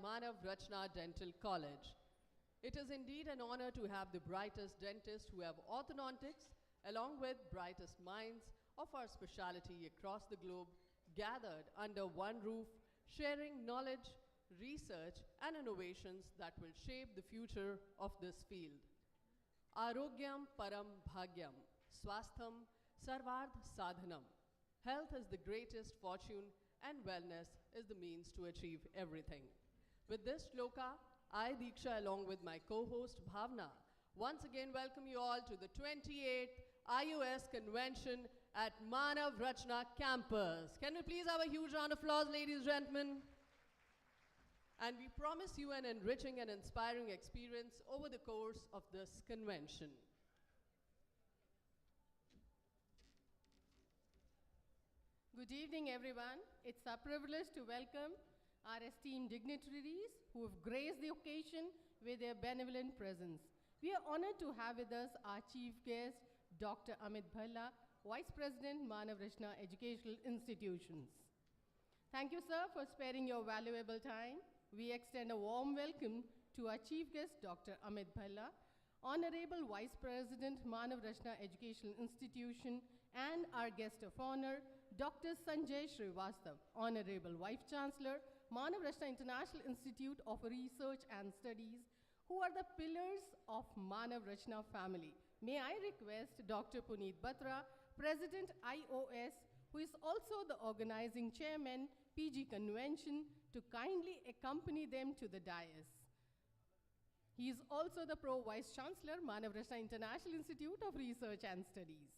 Manav Rachna Dental College. It is indeed an honor to have the brightest dentists who have orthodontics, along with brightest minds of our specialty across the globe, gathered under one roof, sharing knowledge, research, and innovations that will shape the future of this field. Arogyam Param Bhagyam, Swastham Sarvardh Sadhanam. Health is the greatest fortune and wellness is the means to achieve everything. With this shloka, I, Diksha, along with my co-host Bhavna, once again welcome you all to the 28th IOS Convention at Manav Rachna campus. Can we please have a huge round of applause, ladies and gentlemen? And we promise you an enriching and inspiring experience over the course of this convention. Good evening, everyone. It's a privilege to welcome our esteemed dignitaries who have graced the occasion with their benevolent presence. We are honored to have with us our chief guest, Dr. Amit Bhalla, Vice President, Manav Rachna Educational Institutions. Thank you, sir, for sparing your valuable time. We extend a warm welcome to our chief guest, Dr. Amit Bhalla, Honorable Vice President, Manav Rachna Educational Institution, and our guest of honor, Dr. Sanjay Srivastav, Honorable Vice Chancellor, Manav Rachna International Institute of Research and Studies, who are the pillars of Manav Rachna family. May I request Dr. Puneet Batra, President IOS, who is also the organizing chairman, PG Convention, to kindly accompany them to the dais. He is also the Pro Vice Chancellor, Manav Rachna International Institute of Research and Studies.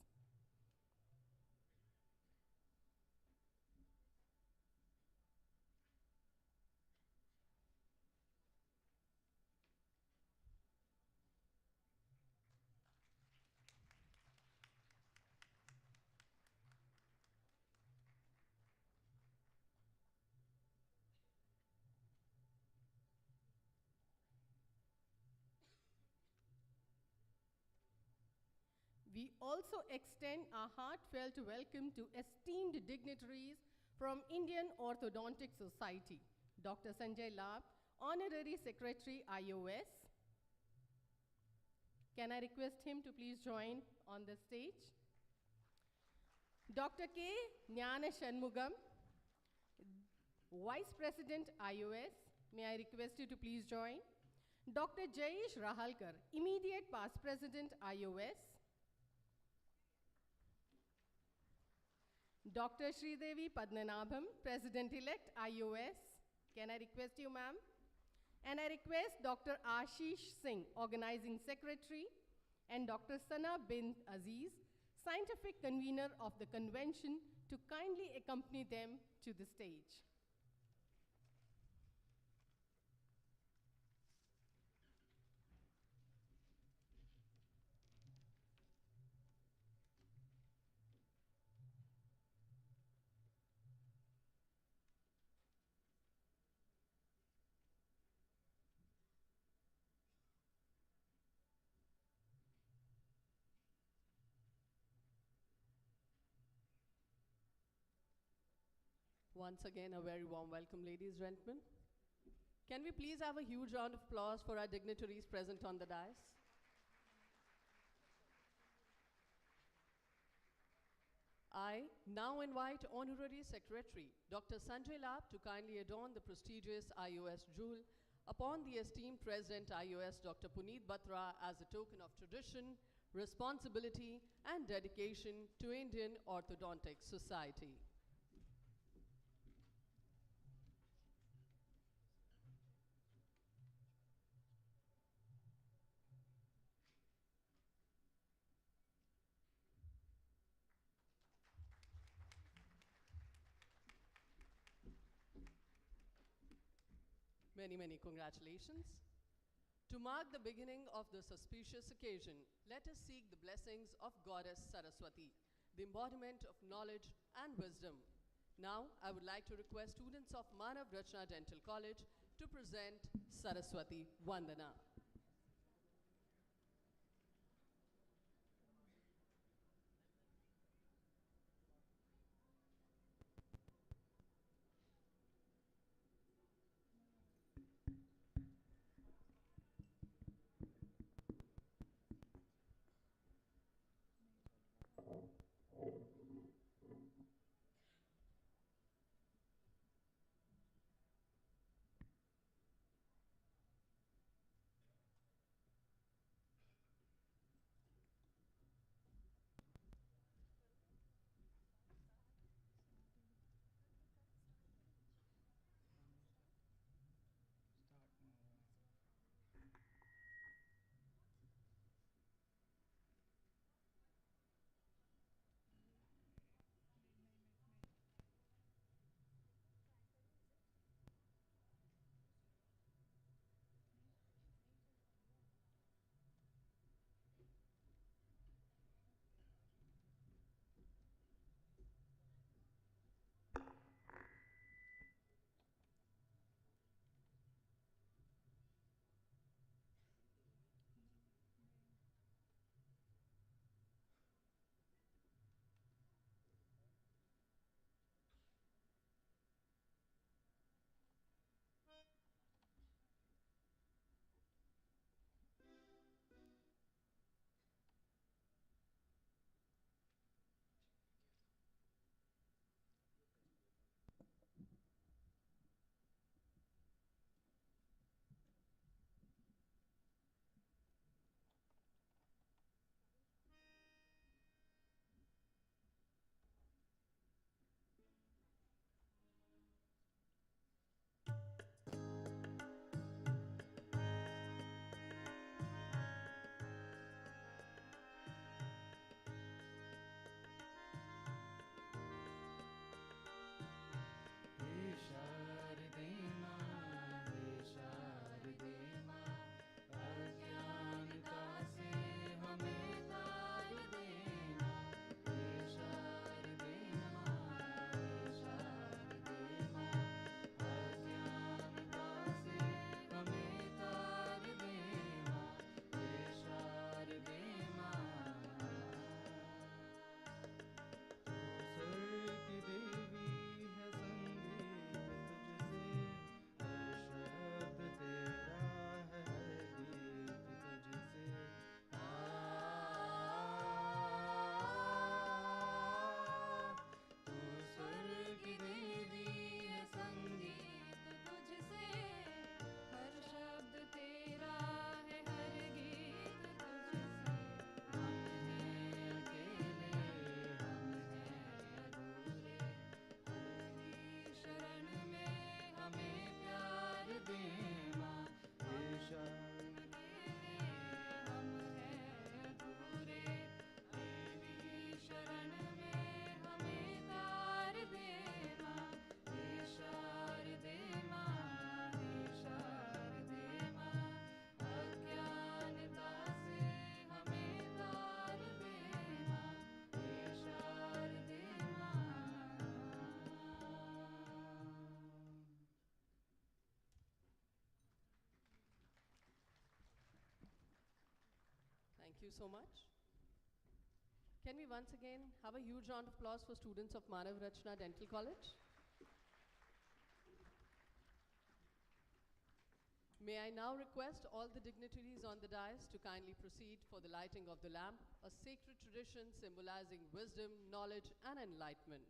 We also extend our heartfelt welcome to esteemed dignitaries from Indian Orthodontic Society, Dr. Sanjay Lab, Honorary Secretary, IOS. Can I request him to please join on the stage? Dr. K. Jnana Shanmugam, Vice President, IOS. May I request you to please join? Dr. Jayesh Rahalkar, Immediate Past President, IOS. Dr. Sridevi Padmanabham, President-elect, IOS. Can I request you, ma'am? And I request Dr. Ashish Singh, Organizing Secretary, and Dr. Sana bin Aziz, Scientific Convener of the Convention, to kindly accompany them to the stage. Once again, a very warm welcome, ladies and gentlemen. Can we please have a huge round of applause for our dignitaries present on the dais? I now invite Honorary Secretary, Dr. Sanjay Lab, to kindly adorn the prestigious IOS jewel upon the esteemed President IOS, Dr. Puneet Batra, as a token of tradition, responsibility, and dedication to Indian Orthodontic Society. Many, many congratulations. To mark the beginning of this auspicious occasion, let us seek the blessings of Goddess Saraswati, the embodiment of knowledge and wisdom. Now, I would like to request students of Manav Rachna Dental College to present Saraswati Vandana. you so much. Can we once again have a huge round of applause for students of Manav Rachna Dental College? May I now request all the dignitaries on the dais to kindly proceed for the lighting of the lamp, a sacred tradition symbolizing wisdom, knowledge, and enlightenment.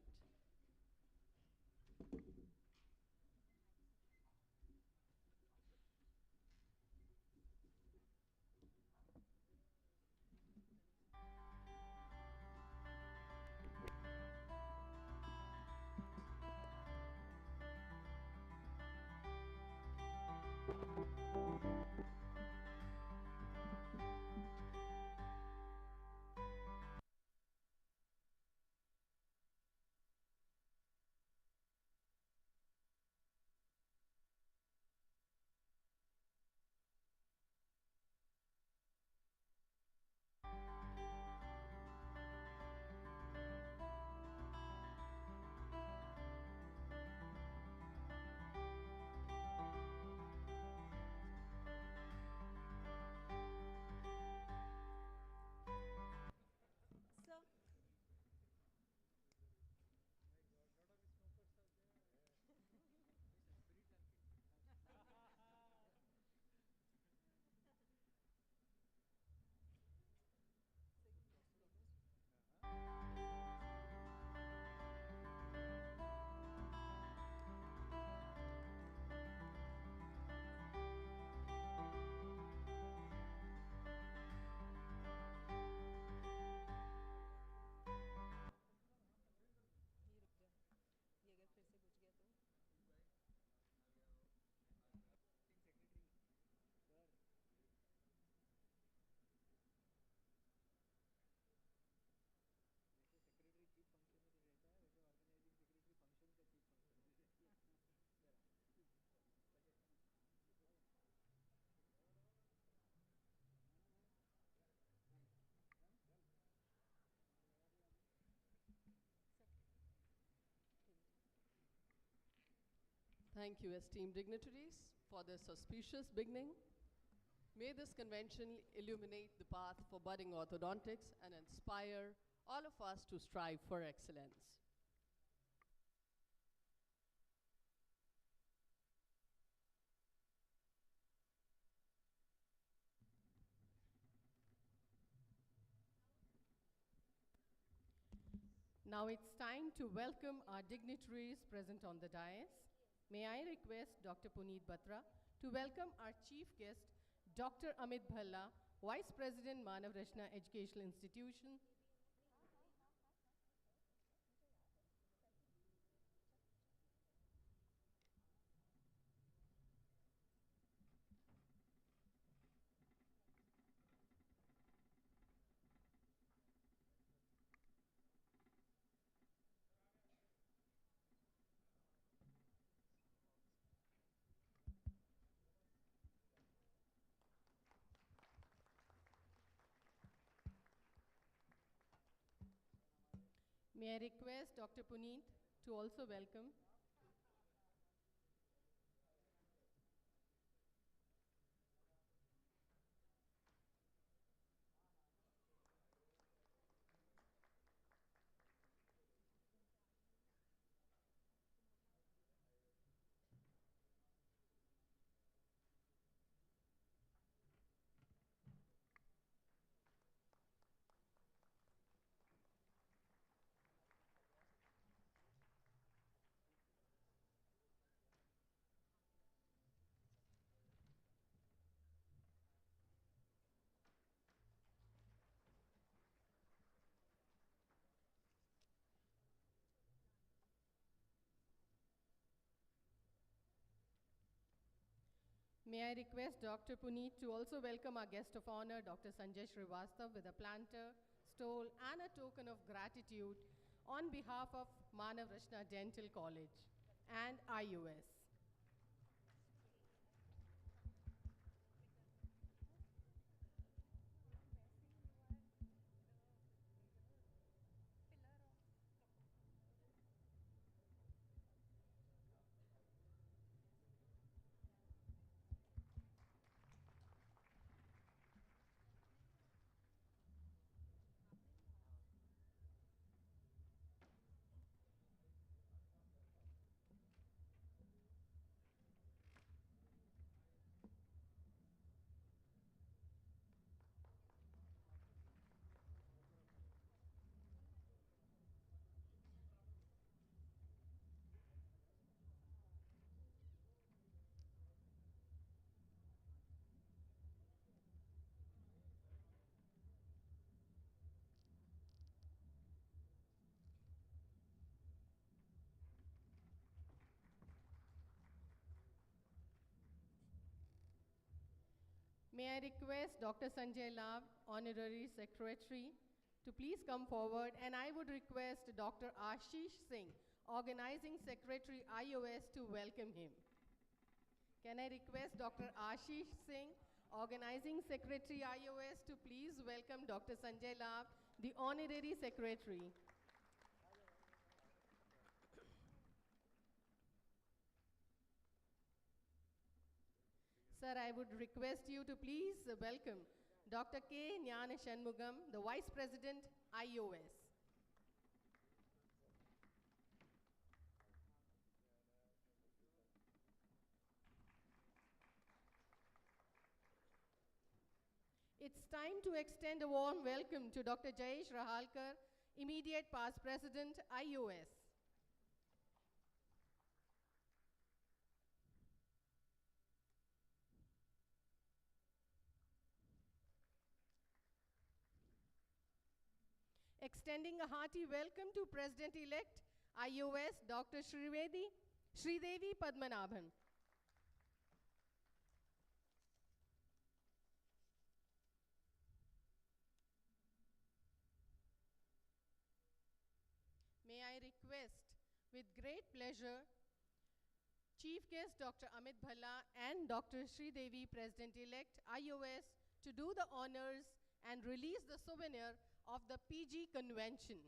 Thank you, esteemed dignitaries, for this auspicious beginning. May this convention illuminate the path for budding orthodontics and inspire all of us to strive for excellence. Now it's time to welcome our dignitaries present on the dais. May I request Dr. Puneet Batra to welcome our chief guest, Dr. Amit Bhalla, Vice President, Manav Rachna Educational Institution. May I request Dr. Puneet to also welcome. May I request Dr. Puneet to also welcome our guest of honor, Dr. Sanjay Srivastav, with a planter, stole, and a token of gratitude on behalf of Manav Rachna Dental College and IUS. May I request Dr. Sanjay Lav, Honorary Secretary, to please come forward, and I would request Dr. Ashish Singh, Organizing Secretary IOS, to welcome him. Can I request Dr. Ashish Singh, Organizing Secretary IOS, to please welcome Dr. Sanjay Lav, the Honorary Secretary. Sir, I would request you to please welcome Dr. K. Jnana Shanmugam, the Vice President, IOS. It's time to extend a warm welcome to Dr. Jayesh Rahalkar, Immediate Past President, IOS. Extending a hearty welcome to President-elect IOS, Dr. Sridevi Padmanabhan. May I request, with great pleasure, Chief Guest Dr. Amit Bhalla and Dr. Sridevi, President-elect IOS, to do the honors and release the souvenir of the PG convention.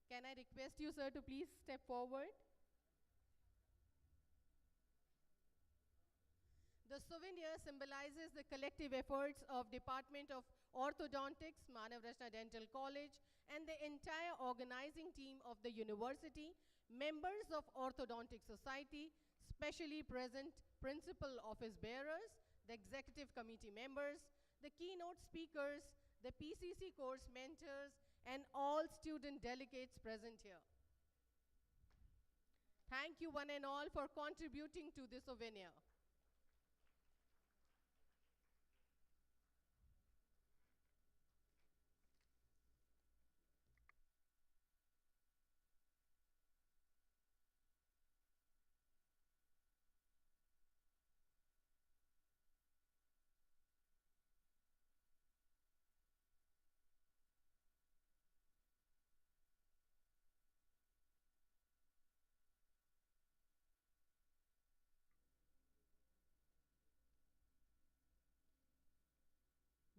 Can I request you, sir, to please step forward? The souvenir symbolizes the collective efforts of Department of Orthodontics, Manav Rachna Dental College, and the entire organizing team of the university, members of Orthodontic Society, specially present principal office bearers, the executive committee members, the keynote speakers, the PCC course mentors, and all student delegates present here. Thank you one and all for contributing to this souvenir.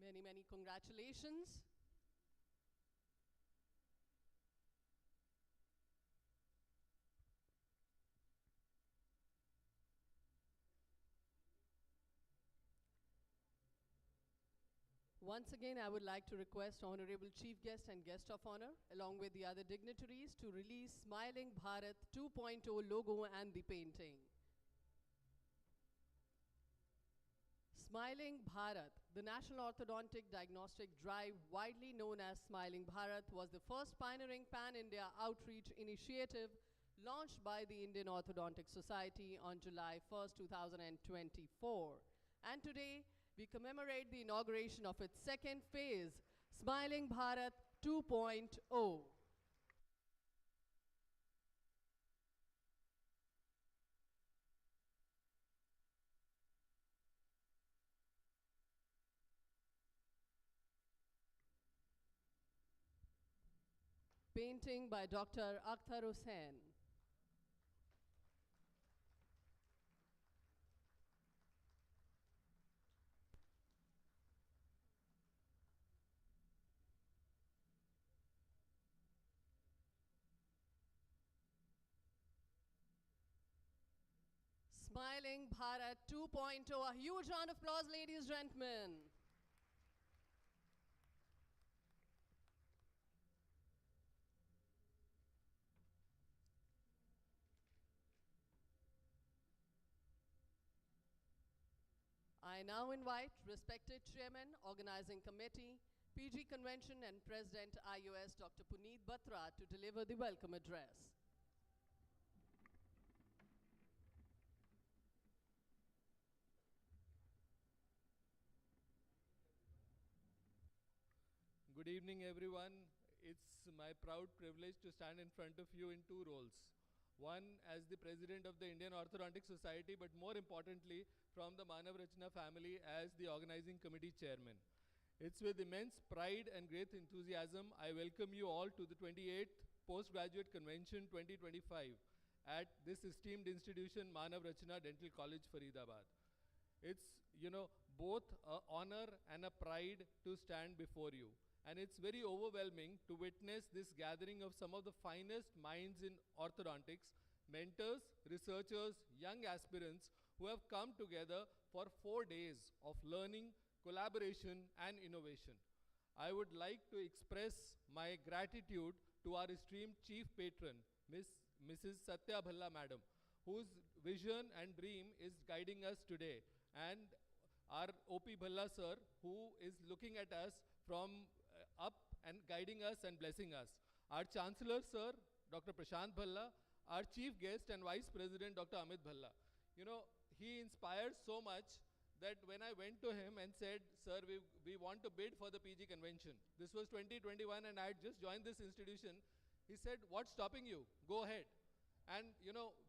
Many, many congratulations. Once again, I would like to request Honorable Chief Guest and Guest of Honor, along with the other dignitaries, to release Smiling Bharat 2.0 logo and the painting. Smiling Bharat, the National Orthodontic Diagnostic Drive, widely known as Smiling Bharat, was the first pioneering pan-India outreach initiative launched by the Indian Orthodontic Society on July 1st, 2024. And today, we commemorate the inauguration of its second phase, Smiling Bharat 2.0. Painting by Dr. Akhtar Hussain. Smiling Bharat 2.0. A huge round of applause, ladies and gentlemen. I now invite respected Chairman, Organizing Committee, PG Convention and President IOS, Dr. Puneet Batra, to deliver the welcome address. Good evening, everyone. It's my proud privilege to stand in front of you in two roles. one as the president of the Indian Orthodontic Society, but more importantly, from the Manav Rachna family as the organizing committee chairman. It's with immense pride and great enthusiasm I welcome you all to the 28th Postgraduate Convention 2025 at this esteemed institution, Manav Rachna Dental College, Faridabad. It's, both an honor and a pride to stand before you. And it's very overwhelming to witness this gathering of some of the finest minds in orthodontics, mentors, researchers, young aspirants who have come together for 4 days of learning, collaboration, and innovation. I would like to express my gratitude to our esteemed chief patron, Mrs. Satya Bhalla Madam, whose vision and dream is guiding us today, and our O.P. Bhalla sir, who is looking at us from up and guiding us and blessing us. Our Chancellor sir, Dr. Prashant Bhalla, our chief guest and Vice President, Dr. Amit Bhalla. He inspires so much that when I went to him and said, sir, we want to bid for the PG convention. This was 2021 and I had just joined this institution. He said, what's stopping you? Go ahead. And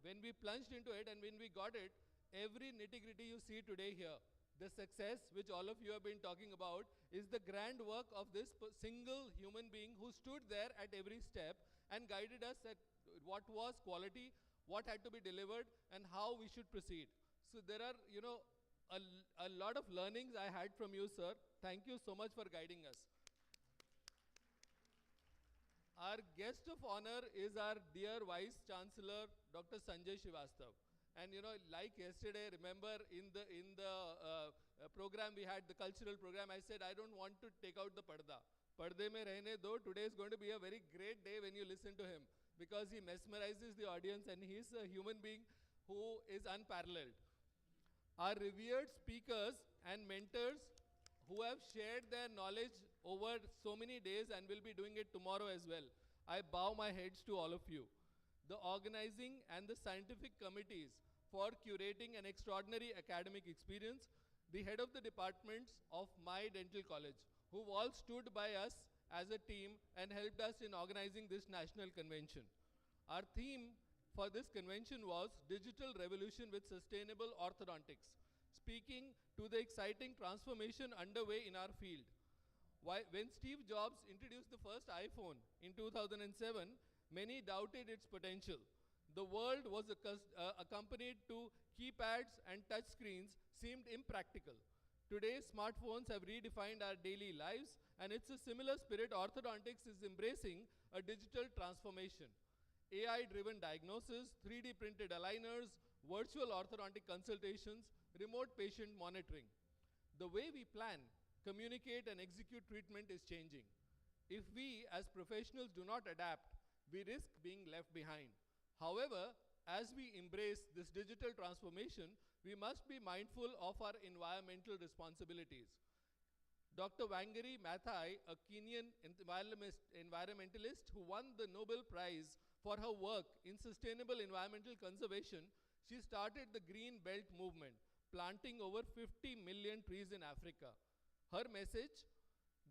when we plunged into it and when we got it, every nitty-gritty you see today here, the success which all of you have been talking about is the grand work of this single human being who stood there at every step and guided us at what was quality, what had to be delivered, and how we should proceed. So there are, a lot of learnings I had from you, sir. Thank you so much for guiding us. Our guest of honor is our dear Vice Chancellor, Dr. Sanjay Srivastav. And like yesterday, remember in the program we had, the cultural program, I said I don't want to take out the parda. Parde mein rehne do. Today is going to be a very great day when you listen to him, because he mesmerizes the audience and he is a human being who is unparalleled. Our revered speakers and mentors who have shared their knowledge over so many days and will be doing it tomorrow as well. I bow my heads to all of you. The organizing and the scientific committees for curating an extraordinary academic experience, the head of the departments of my dental college, who all stood by us as a team and helped us in organizing this national convention. Our theme for this convention was Digital Revolution with Sustainable Orthodontics, speaking to the exciting transformation underway in our field. When Steve Jobs introduced the first iPhone in 2007, many doubted its potential. The world was accompanied to keypads and touchscreens seemed impractical. Today, smartphones have redefined our daily lives, and it's a similar spirit orthodontics is embracing a digital transformation. AI-driven diagnosis, 3D printed aligners, virtual orthodontic consultations, remote patient monitoring. The way we plan, communicate, and execute treatment is changing. If we, as professionals, do not adapt, we risk being left behind. However, as we embrace this digital transformation, we must be mindful of our environmental responsibilities. Dr. Wangari Maathai, a Kenyan environmentalist who won the Nobel Prize for her work in sustainable environmental conservation, she started the Green Belt movement, planting over 50 million trees in Africa. Her message: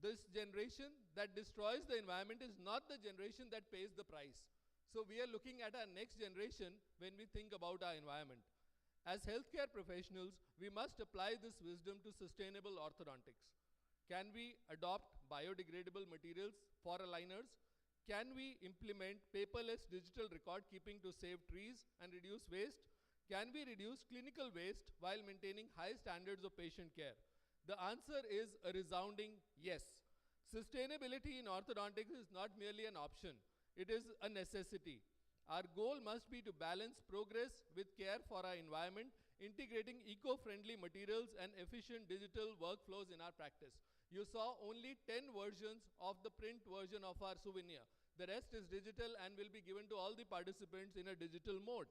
this generation that destroys the environment is not the generation that pays the price. So we are looking at our next generation when we think about our environment. As healthcare professionals, we must apply this wisdom to sustainable orthodontics. Can we adopt biodegradable materials for aligners? Can we implement paperless digital record keeping to save trees and reduce waste? Can we reduce clinical waste while maintaining high standards of patient care? The answer is a resounding yes. Sustainability in orthodontics is not merely an option, it is a necessity. Our goal must be to balance progress with care for our environment, integrating eco-friendly materials and efficient digital workflows in our practice. You saw only 10 versions of the print version of our souvenir. The rest is digital and will be given to all the participants in a digital mode.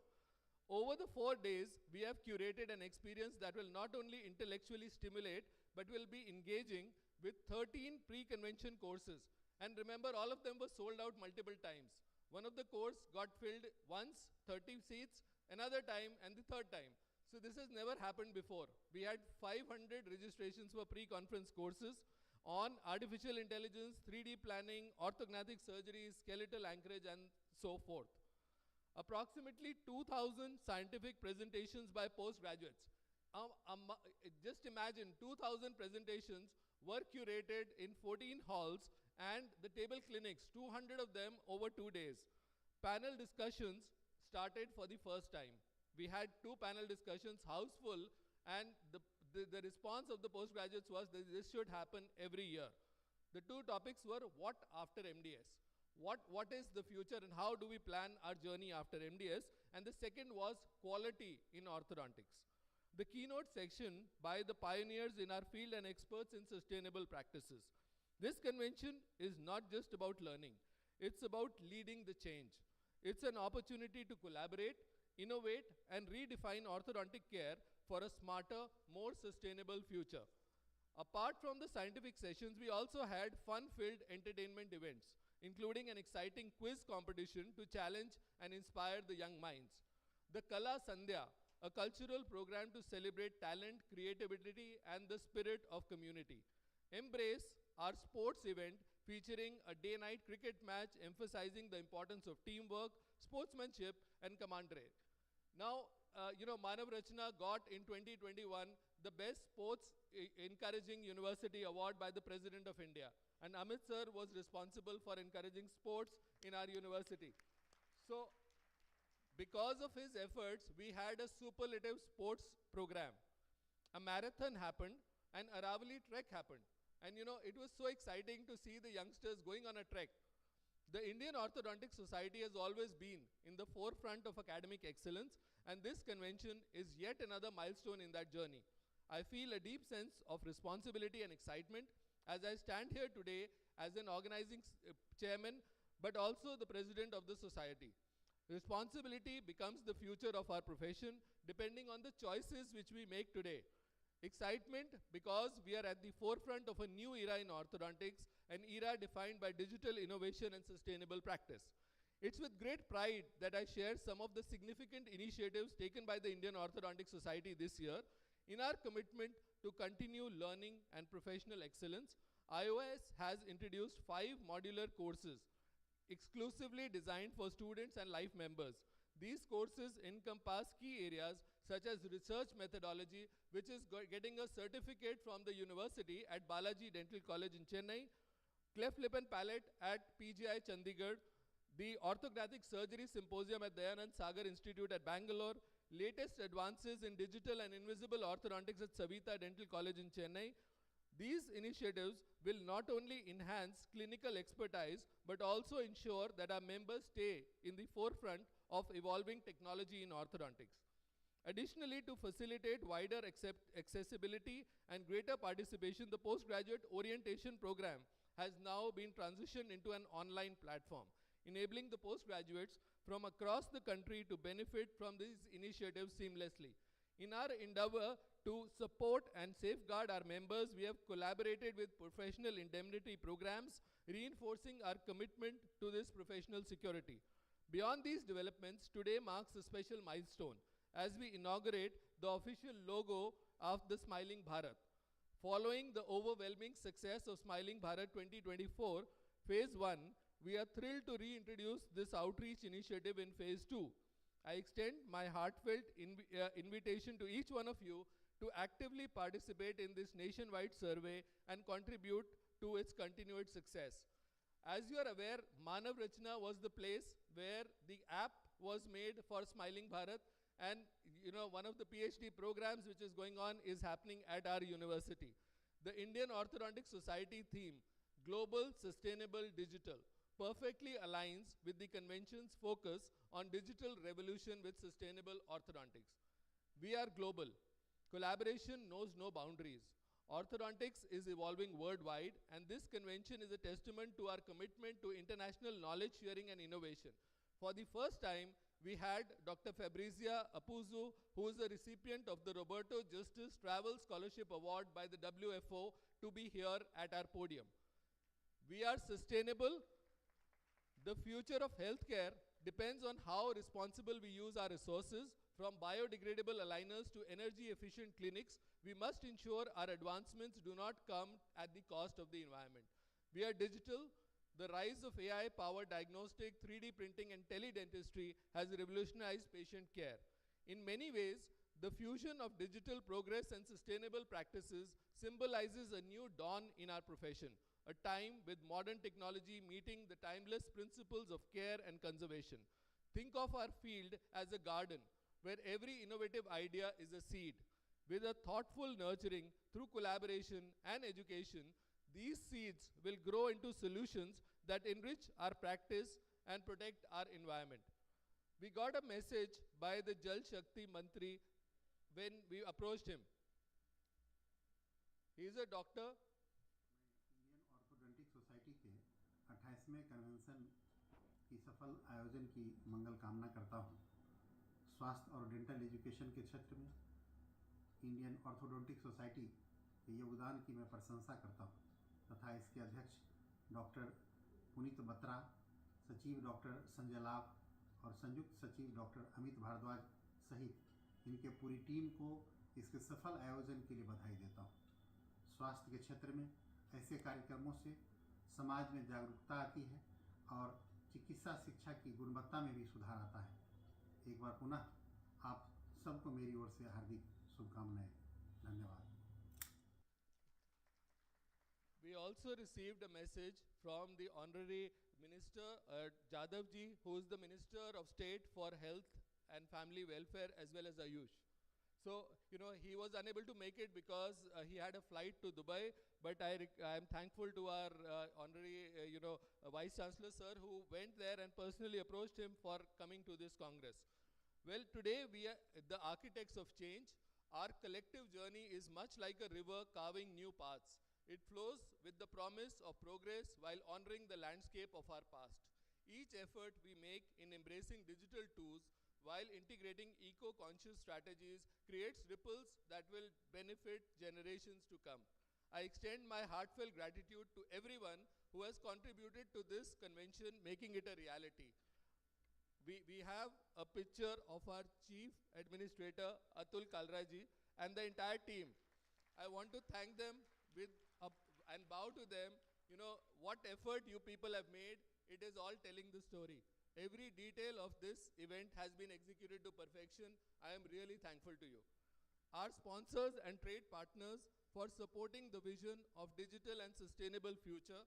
Over the 4 days, we have curated an experience that will not only intellectually stimulate, but will be engaging with 13 pre-convention courses. And remember, all of them were sold out multiple times. One of the course got filled once, 30 seats, another time, and the third time. So this has never happened before. We had 500 registrations for pre-conference courses on artificial intelligence, 3D planning, orthodontic surgery, skeletal anchorage, and so forth. Approximately 2,000 scientific presentations by postgraduates. Just imagine 2,000 presentations were curated in 14 halls and the table clinics, 200 of them over 2 days. Panel discussions started for the first time. We had 2 panel discussions, house full, and the response of the postgraduates was that this should happen every year. The 2 topics were what after MDS? What is the future and how do we plan our journey after MDS? And the second was quality in orthodontics. The keynote section by the pioneers in our field and experts in sustainable practices. This convention is not just about learning, it's about leading the change. It's an opportunity to collaborate, innovate, and redefine orthodontic care for a smarter, more sustainable future. Apart from the scientific sessions, we also had fun-filled entertainment events, including an exciting quiz competition to challenge and inspire the young minds. The Kala Sandhya, a cultural program to celebrate talent, creativity, and the spirit of community. Embrace, our sports event featuring a day-night cricket match emphasizing the importance of teamwork, sportsmanship, and camaraderie. Now, Manav Rachna got in 2021 the Best Sports Encouraging University Award by the President of India. And Amit sir was responsible for encouraging sports in our university. So, because of his efforts, we had a superlative sports program. A marathon happened and Aravali trek happened. And it was so exciting to see the youngsters going on a trek. The Indian Orthodontic Society has always been in the forefront of academic excellence, and this convention is yet another milestone in that journey. I feel a deep sense of responsibility and excitement as I stand here today as an organizing chairman, but also the president of the society. Responsibility becomes the future of our profession depending on the choices which we make today. Excitement because we are at the forefront of a new era in orthodontics, an era defined by digital innovation and sustainable practice. It's with great pride that I share some of the significant initiatives taken by the Indian Orthodontic Society this year. In our commitment to continue learning and professional excellence, IOS has introduced 5 modular courses exclusively designed for students and life members. These courses encompass key areas such as research methodology, which is getting a certificate from the university at Balaji Dental College in Chennai, cleft lip and palate at PGI Chandigarh, the Orthographic Surgery Symposium at Dayanand Sagar Institute at Bangalore, latest advances in digital and invisible orthodontics at Savita Dental College in Chennai. These initiatives will not only enhance clinical expertise, but also ensure that our members stay in the forefront of evolving technology in orthodontics. Additionally, to facilitate wider accessibility and greater participation, the postgraduate orientation program has now been transitioned into an online platform, enabling the postgraduates from across the country to benefit from these initiatives seamlessly. In our endeavor to support and safeguard our members, we have collaborated with professional indemnity programs, reinforcing our commitment to this professional security. Beyond these developments, today marks a special milestone as we inaugurate the official logo of the Smiling Bharat. Following the overwhelming success of Smiling Bharat 2024, Phase 1, we are thrilled to reintroduce this outreach initiative in Phase 2. I extend my heartfelt invitation to each one of you to actively participate in this nationwide survey and contribute to its continued success. As you are aware, Manav Rachna was the place where the app was made for Smiling Bharat, and one of the PhD programs which is going on is happening at our university. The Indian Orthodontic Society theme, Global Sustainable Digital, perfectly aligns with the convention's focus on digital revolution with sustainable orthodontics. We are global. Collaboration knows no boundaries. Orthodontics is evolving worldwide, and this convention is a testament to our commitment to international knowledge sharing and innovation. For the first time, we had Dr. Fabrizia Apuzu, who is a recipient of the Roberto Justice Travel Scholarship Award by the WFO, to be here at our podium. We are sustainable. The future of healthcare depends on how responsible we use our resources. From biodegradable aligners to energy-efficient clinics, we must ensure our advancements do not come at the cost of the environment. We are digital. The rise of AI-powered diagnostic, 3D printing, and teledentistry has revolutionized patient care. In many ways, the fusion of digital progress and sustainable practices symbolizes a new dawn in our profession, a time with modern technology meeting the timeless principles of care and conservation. Think of our field as a garden where every innovative idea is a seed. With a thoughtful nurturing through collaboration and education, these seeds will grow into solutions that enrich our practice and protect our environment. We got a message by the Jal Shakti Mantri when we approached him. He is a doctor. Indian orthodontic society के 28वें convention की सफल आयोजन की मंगल कामना करता हूँ। स्वास्थ्य और डेंटल एजुकेशन के क्षेत्र में इंडियन ऑर्थोडोंटिक सोसाइटी के योगदान की मैं प्रशंसा करता हूँ तथा इसके अध्यक्ष डॉक्टर पुनीत बत्रा, सचिव डॉक्टर संजय लाभ और संयुक्त सचिव डॉक्टर अमित भारद्वाज सहित इनके पूरी टीम को इसके सफल आयोजन के लिए बधाई देता हूँ। स्वास्थ्य के क्षेत्र में ऐसे कार्यक्रमों से समाज में जागरूकता आती है और चिकित्सा शिक्षा की गुणवत्ता में भी सुधार आता है। एक बार पुनः आप सबको मेरी ओर से हार्दिक शुभकामनाएं। धन्यवाद। We also received a message from the Honorary Minister Jadhav ji, who is the Minister of State for Health and Family Welfare as well as Ayush. So, he was unable to make it because he had a flight to Dubai, but I am thankful to our Honorary, Vice Chancellor sir, who went there and personally approached him for coming to this Congress. Well, today we are the architects of change. Our collective journey is much like a river carving new paths. It flows with the promise of progress while honoring the landscape of our past. Each effort we make in embracing digital tools while integrating eco-conscious strategies creates ripples that will benefit generations to come. I extend my heartfelt gratitude to everyone who has contributed to this convention, making it a reality. We have a picture of our Chief Administrator, Atul Kalraji, and the entire team. I want to thank them and bow to them. What effort you people have made, it is all telling the story. Every detail of this event has been executed to perfection. I am really thankful to you. Our sponsors and trade partners for supporting the vision of digital and sustainable future.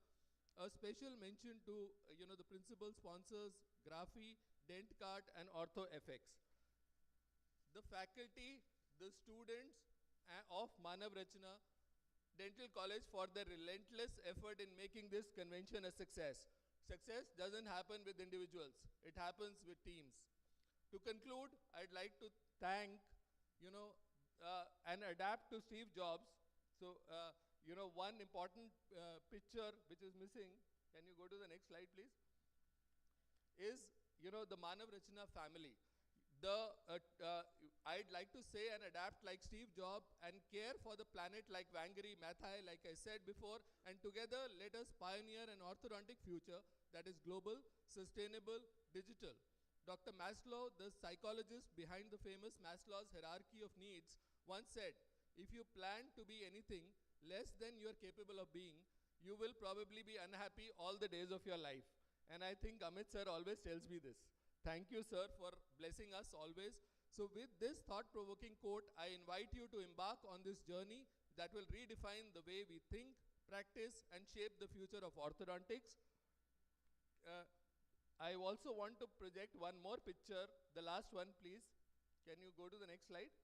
A special mention to the principal sponsors, Graphy, Dentcart, and OrthoFX. The faculty, the students of Manav Rachna Dental College for their relentless effort in making this convention a success. Success doesn't happen with individuals. It happens with teams. To conclude, I'd like to thank, and adapt to Steve Jobs. So, one important picture which is missing, can you go to the next slide, please? Is, the Manav Rachna family. I'd like to say and adapt like Steve Jobs and care for the planet like Wangari Maathai, like I said before, and together let us pioneer an orthodontic future that is global, sustainable, digital. Dr. Maslow, the psychologist behind the famous Maslow's hierarchy of needs, once said, if you plan to be anything less than you are capable of being, you will probably be unhappy all the days of your life. And I think Amit sir always tells me this. Thank you, sir, for blessing us always. So with this thought-provoking quote, I invite you to embark on this journey that will redefine the way we think, practice, and shape the future of orthodontics. I also want to project one more picture, the last one, please. Can you go to the next slide?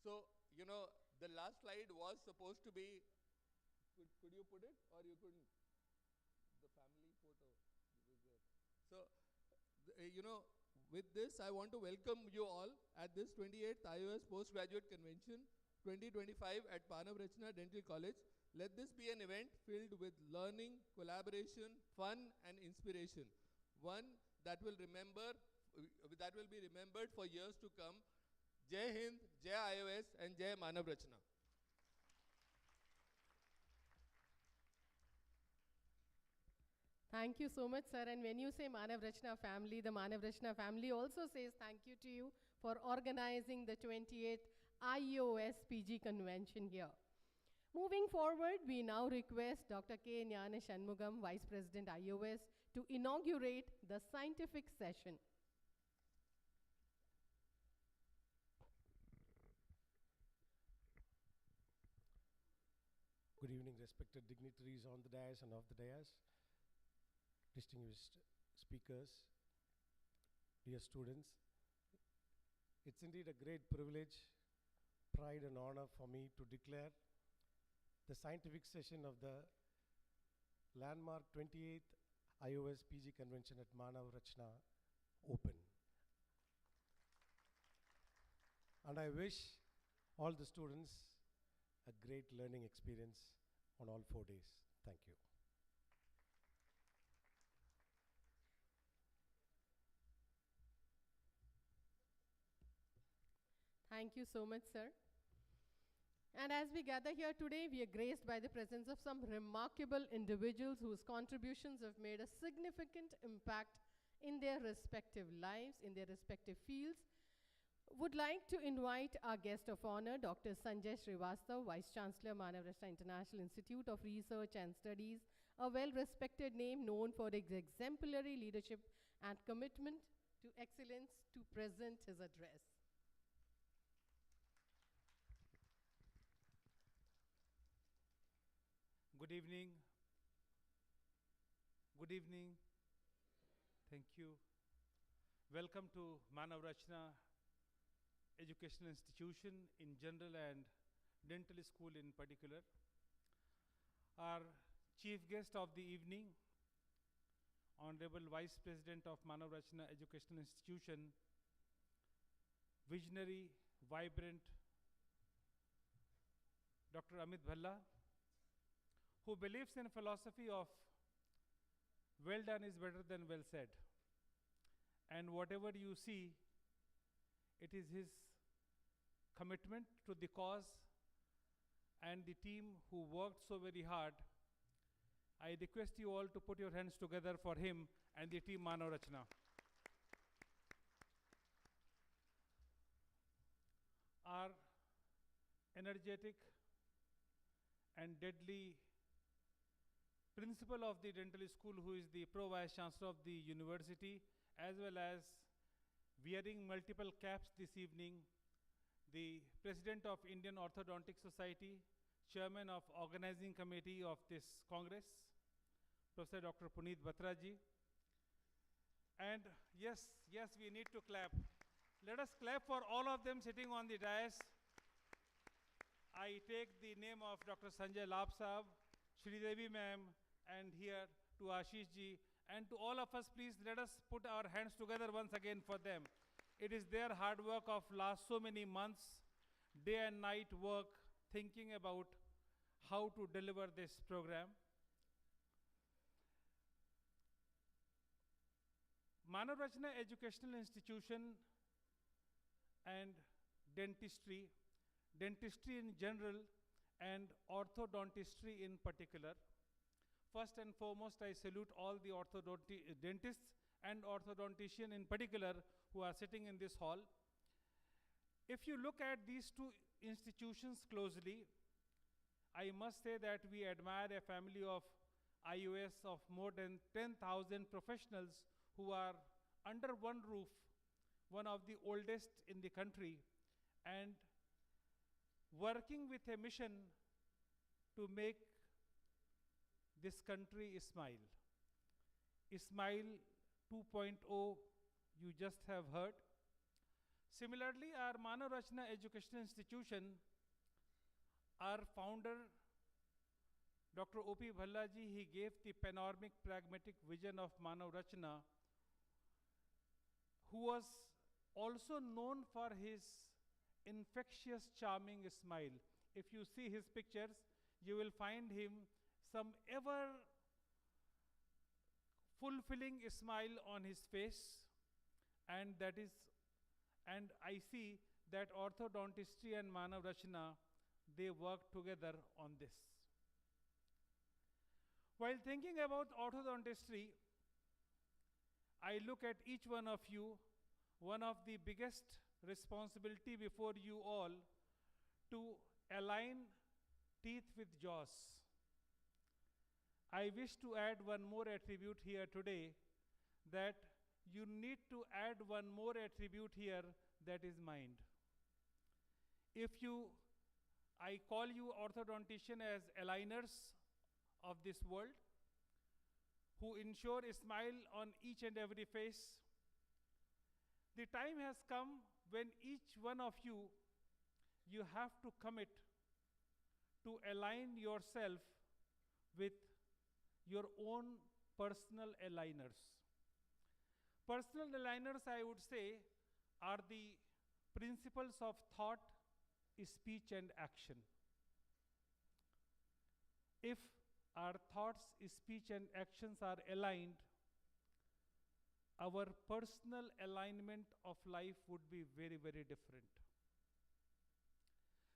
So, the last slide was supposed to be, could you put it or you couldn't? The family photo was there. So, with this, I want to welcome you all at this 28th iOS Postgraduate Convention 2025 at Manav Rachna Dental College. Let this be an event filled with learning, collaboration, fun, and inspiration. One that will be remembered for years to come. Jai Hind, Jai iOS, and Jai Manav Rachna. Thank you so much, sir. And when you say Manav Rachna family, the Manav Rachna family also says thank you to you for organizing the 28th IOS PG convention here. Moving forward, we now request Dr. K. Gnana Shanmugam, Vice President IOS, to inaugurate the scientific session. Good evening, respected dignitaries on the dais and off the dais, distinguished speakers, dear students. It's indeed a great privilege, pride and honor for me to declare the scientific session of the landmark 28th IOS PG Convention at Manav Rachna open. And I wish all the students a great learning experience on all 4 days. Thank you. Thank you so much, sir. And as we gather here today, we are graced by the presence of some remarkable individuals whose contributions have made a significant impact in their respective lives, in their respective fields. Would like to invite our guest of honor, Dr. Sanjay Srivastav, Vice Chancellor, Manav Rachna International Institute of Research and Studies, a well-respected name known for its exemplary leadership and commitment to excellence, to present his address. Good evening. Good evening. Thank you. Welcome to Manav Rachna Educational Institution in general and dental school in particular. Our chief guest of the evening, Honorable Vice President of Manav Rachna Educational Institution, visionary, vibrant, Dr. Amit Bhalla, who believes in philosophy of well done is better than well said. And whatever you see, it is his commitment to the cause and the team who worked so very hard. I request you all to put your hands together for him and the team Manav Rachna. Our energetic and deadly principal of the dental school, who is the Pro-Vice Chancellor of the university, as well as wearing multiple caps this evening, the President of Indian Orthodontic Society, Chairman of Organizing Committee of this Congress, Professor Dr. Puneet Batraji. And yes, we need to clap. Let us clap for all of them sitting on the dais. I take the name of Dr. Sanjay Lab Saab, Shri Devi ma'am, and here to Ashish ji, and to all of us, please let us put our hands together once again for them. It is their hard work of last so many months, day and night work, thinking about how to deliver this program. Manav Rachna Educational Institution and dentistry in general and orthodontistry in particular. First and foremost, I salute all the dentists and orthodontician in particular who are sitting in this hall. If you look at these two institutions closely, I must say that we admire a family of IOS of more than 10,000 professionals who are under one roof, one of the oldest in the country, and working with a mission to make this country smile. Smile 2.0, you just have heard. Similarly, our Manav Rachna Educational Institution, our founder, Dr. O.P. Bhallaji, he gave the panoramic pragmatic vision of Manav Rachna, who was also known for his infectious, charming smile. If you see his pictures, you will find him some ever fulfilling smile on his face, and I see that orthodontistry and Manav Rachna, they work together on this. While thinking about orthodontistry, I look at each one of you, one of the biggest responsibility before you all to align teeth with jaws. I wish to add one more attribute here today, that you need to add one more attribute here, that is mind. I call you orthodontician as aligners of this world, who ensure a smile on each and every face. The time has come when each one of you have to commit to align yourself with your own personal aligners. Personal aligners, I would say, are the principles of thought, speech, and action. If our thoughts, speech, and actions are aligned, our personal alignment of life would be very, very different.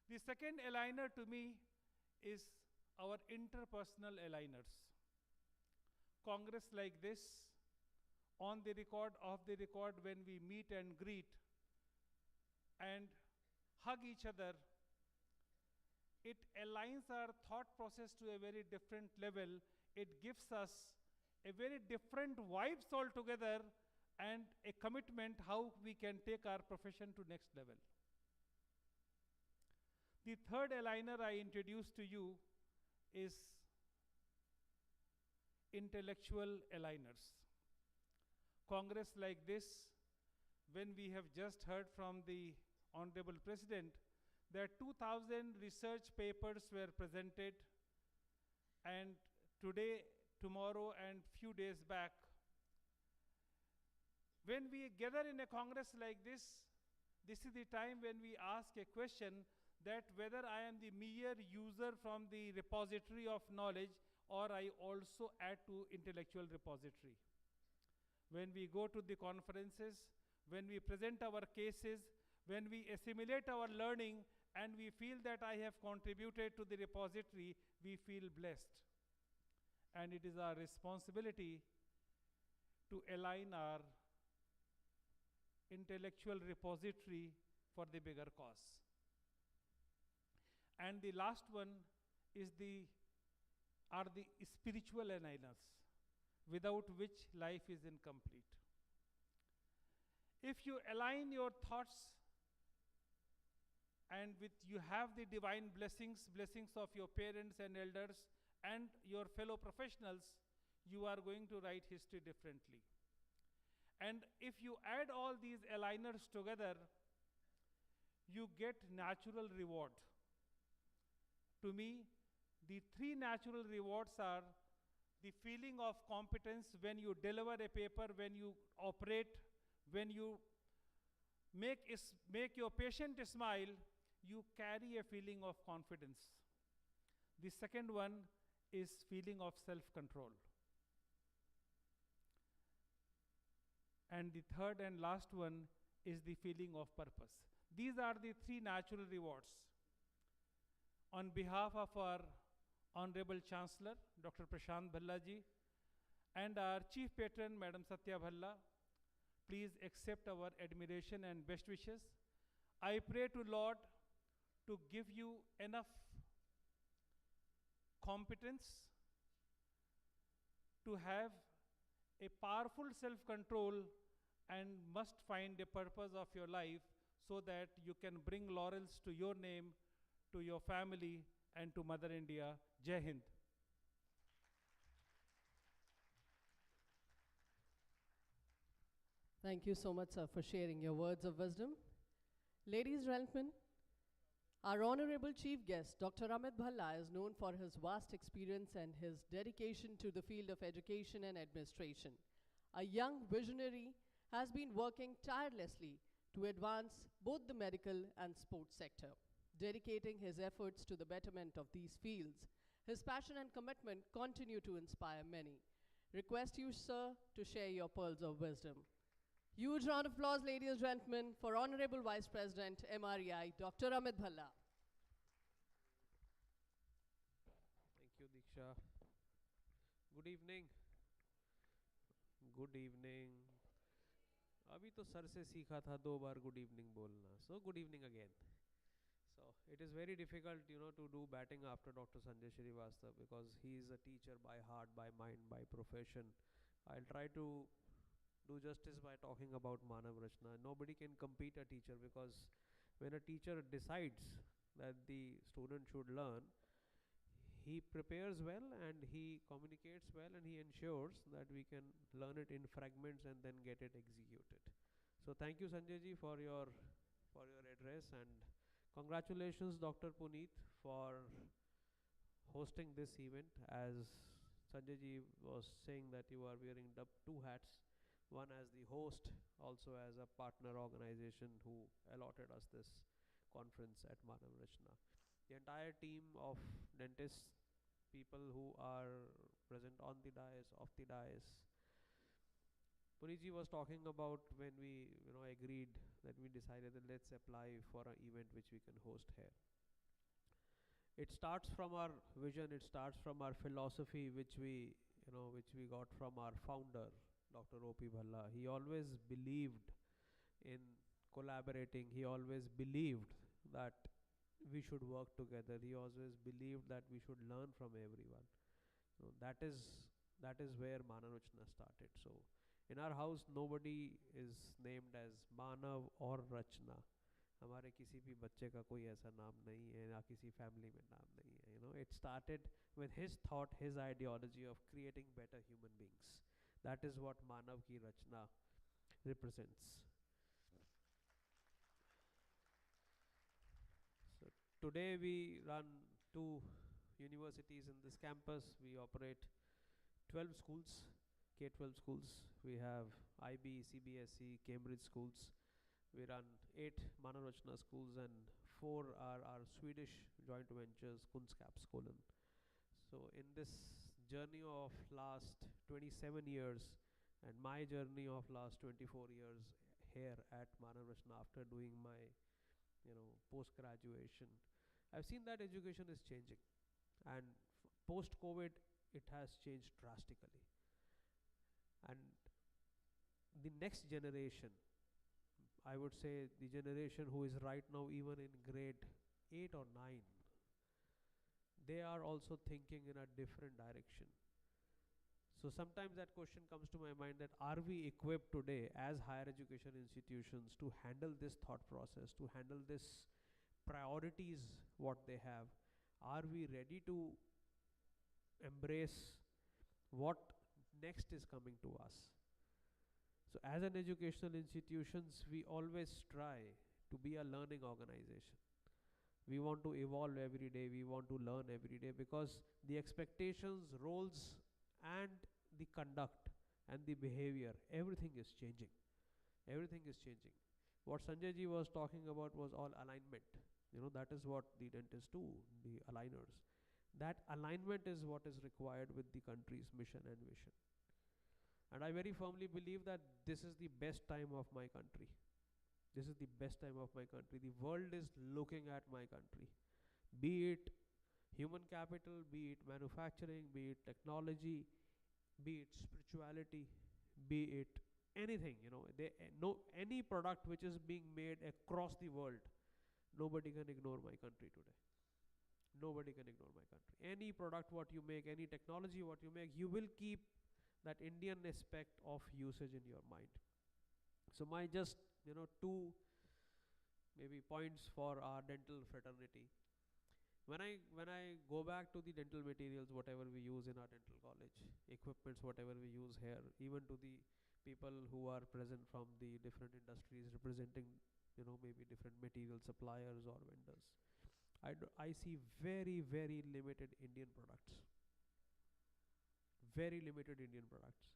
The second aligner to me is our interpersonal aligners. Congress like this, on the record, off the record, when we meet and greet and hug each other, it aligns our thought process to a very different level. It gives us a very different vibes altogether and a commitment how we can take our profession to next level. The third aligner I introduce to you is intellectual aligners. Congress like this, when we have just heard from the Honorable President that 2,000 research papers were presented, and today, tomorrow, and few days back, when we gather in a Congress like this is the time when we ask a question that whether I am the mere user from the repository of knowledge or I also add to intellectual repository. When we go to the conferences, when we present our cases, when we assimilate our learning and we feel that I have contributed to the repository, we feel blessed. And it is our responsibility to align our intellectual repository for the bigger cause. And the last one are the spiritual aligners, without which life is incomplete. If you align your thoughts and you have the divine blessings of your parents and elders and your fellow professionals, you are going to write history differently. And if you add all these aligners together, you get natural reward. To me, the three natural rewards are the feeling of competence when you deliver a paper, when you operate, when you make your patient smile, you carry a feeling of confidence. The second one is feeling of self-control. And the third and last one is the feeling of purpose. These are the three natural rewards. On behalf of our Honorable Chancellor, Dr. Prashant Bhalla ji, and our Chief Patron, Madam Satya Bhalla, please accept our admiration and best wishes. I pray to Lord to give you enough competence to have a powerful self-control and must find a purpose of your life so that you can bring laurels to your name, to your family, and to Mother India. Jai Hind. Thank you so much, sir, for sharing your words of wisdom. Ladies and gentlemen, our honorable chief guest, Dr. Amit Bhalla, is known for his vast experience and his dedication to the field of education and administration. A young visionary has been working tirelessly to advance both the medical and sports sector, dedicating his efforts to the betterment of these fields. His passion and commitment continue to inspire many. Request you, sir, to share your pearls of wisdom. Huge round of applause, ladies and gentlemen, for Honorable Vice President, MREI, Dr. Amit Bhalla. Thank you, Diksha. Good evening. Good evening. अभी तो sir से सीखा था 2 बार good evening बोलना. So good evening again. So it is very difficult, to do batting after Dr. Sanjay Srivastava because he is a teacher by heart, by mind, by profession. I'll try to do justice by talking about Manav Rachna. Nobody can compete a teacher because when a teacher decides that the student should learn, he prepares well and he communicates well and he ensures that we can learn it in fragments and then get it executed. So thank you Sanjay ji for your address, and congratulations Dr. Puneet for hosting this event. As Sanjay ji was saying that you are wearing two hats, one as the host, also as a partner organization who allotted us this conference at Manav Rachna. The entire team of dentists, people who are present on the dais, off the dais. Puniji was talking about when we agreed that we decided that let's apply for an event which we can host here. It starts from our vision, it starts from our philosophy which we got from our founder, Dr. O.P. Bhalla. He always believed in collaborating. He always believed that we should work together. He always believed that we should learn from everyone. That is where Manav Rachna started. So in our house nobody is named as Manav or Rachna. हमारे किसी भी बच्चे का कोई ऐसा नाम नहीं है, या किसी फैमिली में नाम नहीं है. It started with his thought, his ideology of creating better human beings. That is what Manav ki Rachna represents. So today we run 2 universities in this campus. We operate 12 schools, K-12 schools. We have IB, CBSE, Cambridge schools. We run 8 Manav Rachna schools, and 4 are our Swedish joint ventures, Kunskapsskolan. So in this journey of last 27 years and my journey of last 24 years here at Manav Rachna after doing my post-graduation, I've seen that education is changing, and post-COVID it has changed drastically. And the next generation, I would say the generation who is right now even in grade 8 or 9, they are also thinking in a different direction. So sometimes that question comes to my mind, that are we equipped today as higher education institutions to handle this thought process, to handle this priorities what they have? Are we ready to embrace what next is coming to us? So as an educational institutions, we always try to be a learning organization. We want to evolve every day, we want to learn every day, because the expectations, roles and the conduct and the behavior, everything is changing. Everything is changing. What Sanjay ji was talking about was all alignment. That is what the dentists do, the aligners. That alignment is what is required with the country's mission and vision. And I very firmly believe that this is the best time of my country. This is the best time of my country. The world is looking at my country. Be it human capital, be it manufacturing, be it technology, be it spirituality, be it anything, any product which is being made across the world, nobody can ignore my country today. Nobody can ignore my country. Any product what you make, any technology what you make, you will keep that Indian aspect of usage in your mind. So my just 2 maybe points for our dental fraternity. When I go back to the dental materials, whatever we use in our dental college, equipments, whatever we use here, even to the people who are present from the different industries representing maybe different material suppliers or vendors, I see very, very limited Indian products. Very limited Indian products.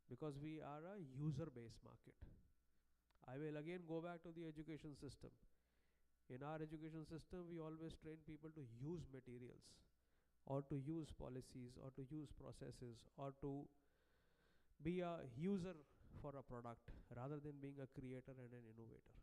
Because we are a user-based market. I will again go back to the education system. In our education system, we always train people to use materials, or to use policies, or to use processes, or to be a user for a product rather than being a creator and an innovator.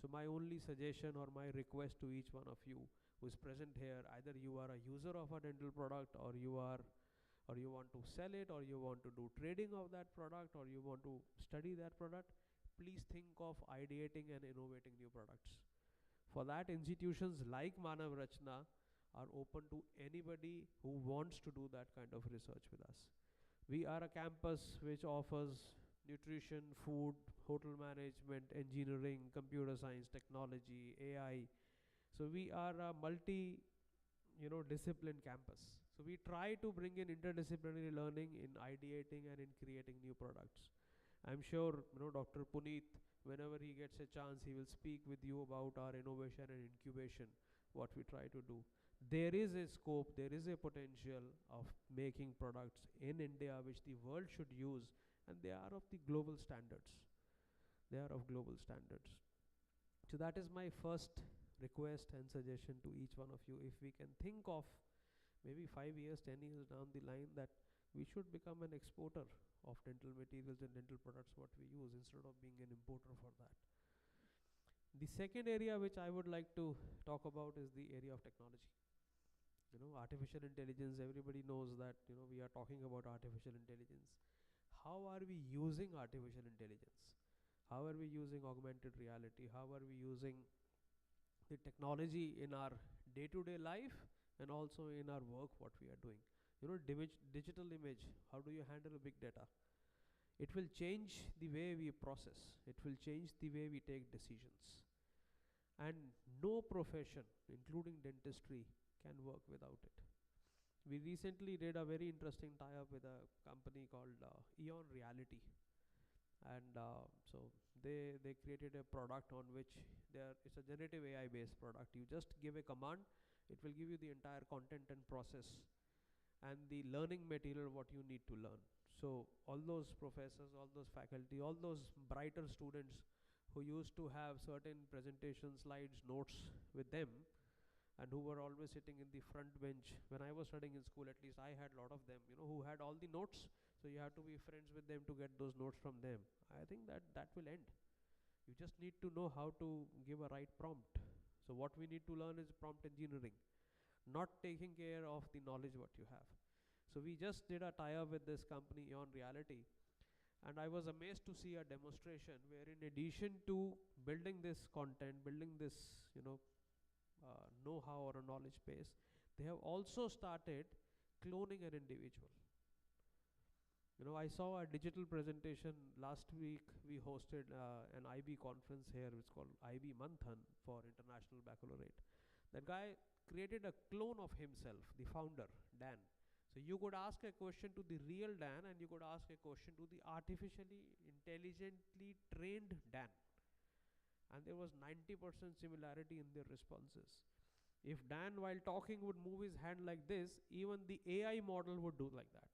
So my only suggestion or my request to each one of you who is present here, either you are a user of a dental product, or you want to sell it, or you want to do trading of that product, or you want to study that product, please think of ideating and innovating new products. For that, institutions like Manav Rachna are open to anybody who wants to do that kind of research with us. We are a campus which offers nutrition, food, hotel management, engineering, computer science, technology, AI. So we are a discipline campus. So we try to bring in interdisciplinary learning in ideating and in creating new products. I'm sure Dr. Puneet, whenever he gets a chance, he will speak with you about our innovation and incubation, what we try to do. There is a scope, there is a potential of making products in India which the world should use, and they are of the global standards. They are of global standards. So that is my first request and suggestion to each one of you. If we can think of maybe 5 years, 10 years down the line, that we should become an exporter of dental materials and dental products what we use, instead of being an importer for that. The second area which I would like to talk about is the area of technology. Artificial intelligence, everybody knows that we are talking about artificial intelligence. How are we using artificial intelligence? How are we using augmented reality? How are we using the technology in our day-to-day life and also in our work, what we are doing? Digital image, how do you handle big data? It will change the way we process. It will change the way we take decisions. And no profession, including dentistry, can work without it. We recently did a very interesting tie-up with a company called Eon Reality. And so they created a product on which it's a generative AI based product. You just give a command, it will give you the entire content and process and the learning material what you need to learn. So all those professors, all those faculty, all those brighter students who used to have certain presentation slides, notes with them, and who were always sitting in the front bench. When I was studying in school, at least I had a lot of them, who had all the notes. So you have to be friends with them to get those notes from them. I think that will end. You just need to know how to give a right prompt. So what we need to learn is prompt engineering, not taking care of the knowledge what you have. So we just did a tie-up with this company on Reality, and I was amazed to see a demonstration where, in addition to building this content, building this know-how or a knowledge base, they have also started cloning an individual. I saw a digital presentation last week. We hosted an IB conference here, which is called IB Manthan for International Baccalaureate. That guy created a clone of himself, the founder, Dan. So you could ask a question to the real Dan, and you could ask a question to the artificially intelligently trained Dan. And there was 90% similarity in their responses. If Dan, while talking, would move his hand like this, even the AI model would do like that.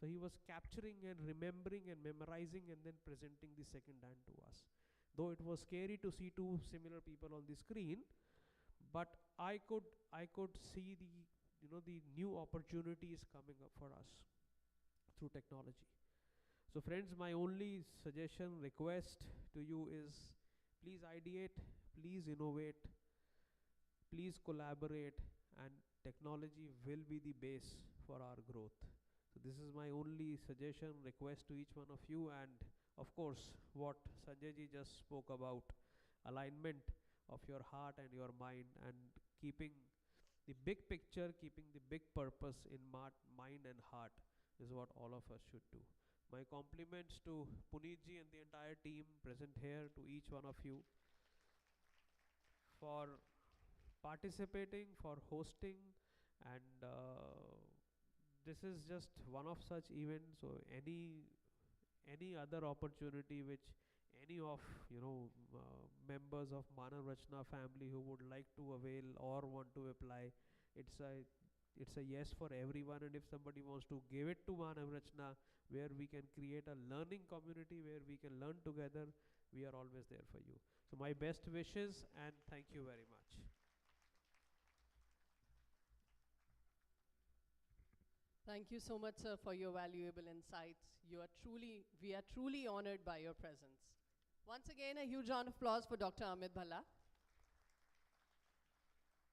So he was capturing and remembering and memorizing and then presenting the second Dan to us. Though it was scary to see two similar people on the screen, but I could see the new opportunities coming up for us through technology. So friends, my only suggestion, request to you is, please ideate, please innovate, please collaborate, and technology will be the base for our growth. So this is my only suggestion, request to each one of you. And of course, what Sanjay ji just spoke about, alignment of your heart and your mind, and keeping the big picture, keeping the big purpose in mind and heart, is what all of us should do. My compliments to Puneet ji and the entire team present here, to each one of you, for participating, for hosting, and this is just one of such events. So any other opportunity which any of members of Manav Rachna family who would like to avail or want to apply, it's a yes for everyone. And if somebody wants to give it to Manav Rachna, where we can create a learning community where we can learn together, we are always there for you. So my best wishes, and thank you very much. Thank you so much, sir, for your valuable insights. We are truly honored by your presence. Once again, a huge round of applause for Dr. Amit Bhalla.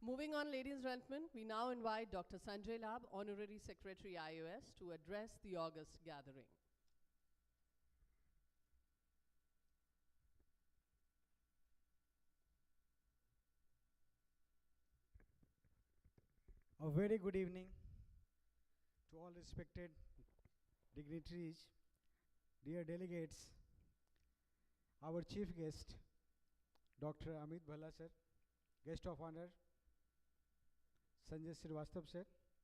Moving on, ladies and gentlemen, we now invite Dr. Sanjay Lab, Honorary Secretary IOS, to address the August gathering. A very good evening to all respected dignitaries, dear delegates, our chief guest, Dr. Amit Bhalla sir, guest of honor, Sanjay Srivastava sir,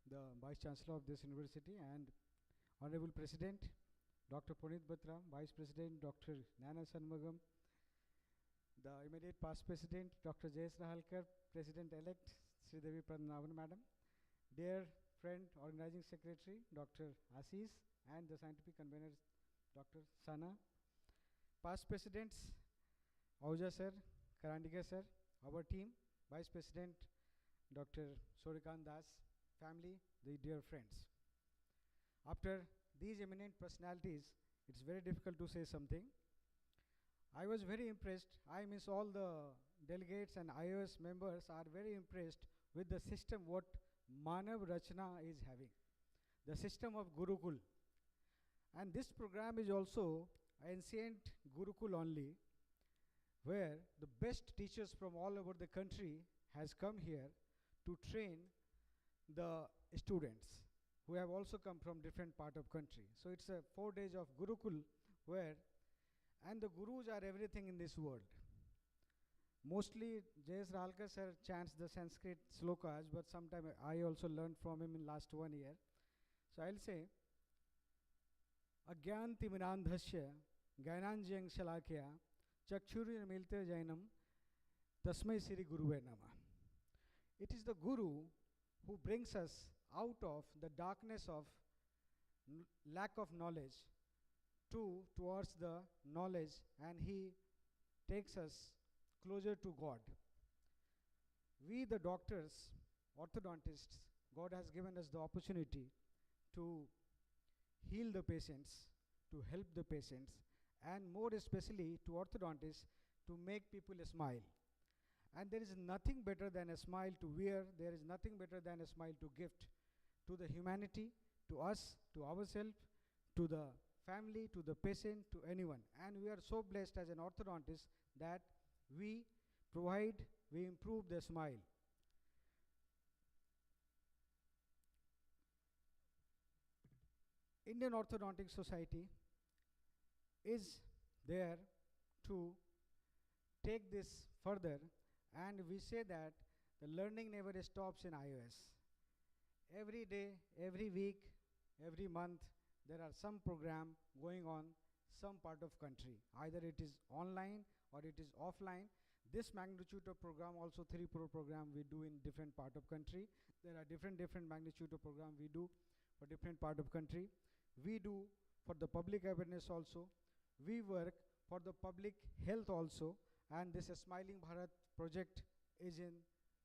the Vice Chancellor of this university, and Honorable President, Dr. Punit Batra, Vice President, Dr. Nana Sanmagam, the immediate past President, Dr. Jayesh Rahalkar, President-elect, Sridevi Padmanabhan Madam, dear friend, Organizing Secretary, Dr. Assis, and the scientific convener, Dr. Sana, past Presidents, Auja sir, Karandika sir, our team, Vice President, Dr. Surikant Das, family, the dear friends. After these eminent personalities, it's very difficult to say something. I was very impressed. I miss all the delegates and IOS members are very impressed with the system what Manav Rachna is having, the system of Gurukul. And this program is also ancient Gurukul only, where the best teachers from all over the country has come here to train the students who have also come from different part of country. So it's a 4 days of Gurukul where, and the gurus are everything in this world. Mostly Jayesh Rahalkar sir chants the Sanskrit slokas, but sometime I also learned from him in last 1 year. So I'll say, Agyanti Minandhasya, Gainanjyang Shalakya, Chakshuri Milte Jainam, Tasmai Siri Guruve Nama. It is the Guru who brings us out of the darkness of lack of knowledge towards the knowledge, and he takes us closer to God. We the doctors, orthodontists, God has given us the opportunity to heal the patients, to help the patients, and more especially to orthodontists to make people smile. And there is nothing better than a smile to wear, there is nothing better than a smile to gift to the humanity, to us, to ourselves, to the family, to the patient, to anyone. And we are so blessed as an orthodontist that we provide, we improve the smile. Indian Orthodontic Society is there to take this further, and we say that the learning never stops in iOS. Every day, every week, every month, there are some program going on some part of country. Either it is online or it is offline. This magnitude of program, also 3 Pro program we do in different part of country. There are different magnitude of program we do for different part of country. We do for the public awareness also. We work for the public health also, and this Smiling Bharat project is in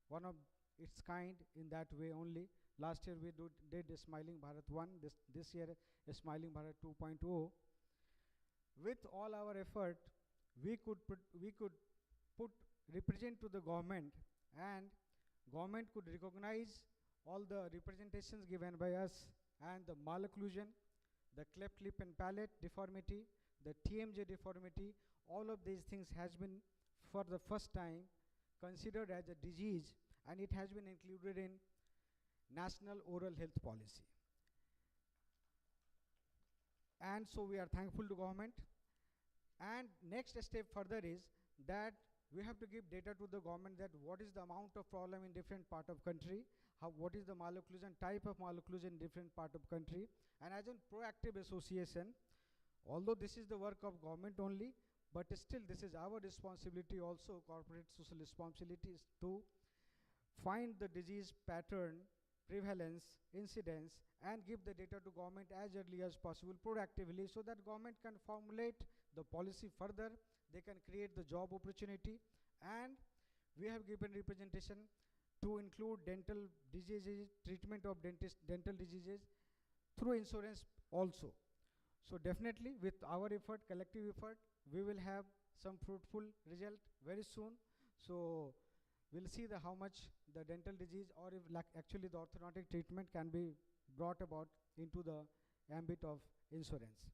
one of its kind in that way only. Last year we did a Smiling Bharat 1, this year a Smiling Bharat 2.0. With all our effort, we could represent to the government, and government could recognize all the representations given by us, and the malocclusion, the cleft lip and palate deformity, the TMJ deformity, all of these things has been for the first time considered as a disease, and it has been included in National Oral Health Policy. And so we are thankful to government. And next step further is that we have to give data to the government that what is the amount of problem in different part of country, what is the malocclusion, type of malocclusion in different part of country. And as a proactive association, although this is the work of government only, but still this is our responsibility also, corporate social responsibilities, to find the disease pattern, prevalence, incidence, and give the data to government as early as possible proactively, so that government can formulate the policy further, they can create the job opportunity. And we have given representation to include dental diseases, treatment of dental diseases through insurance also. So definitely with our effort, collective effort, we will have some fruitful result very soon. So we'll see how much the dental disease, or if actually the orthodontic treatment can be brought about into the ambit of insurance.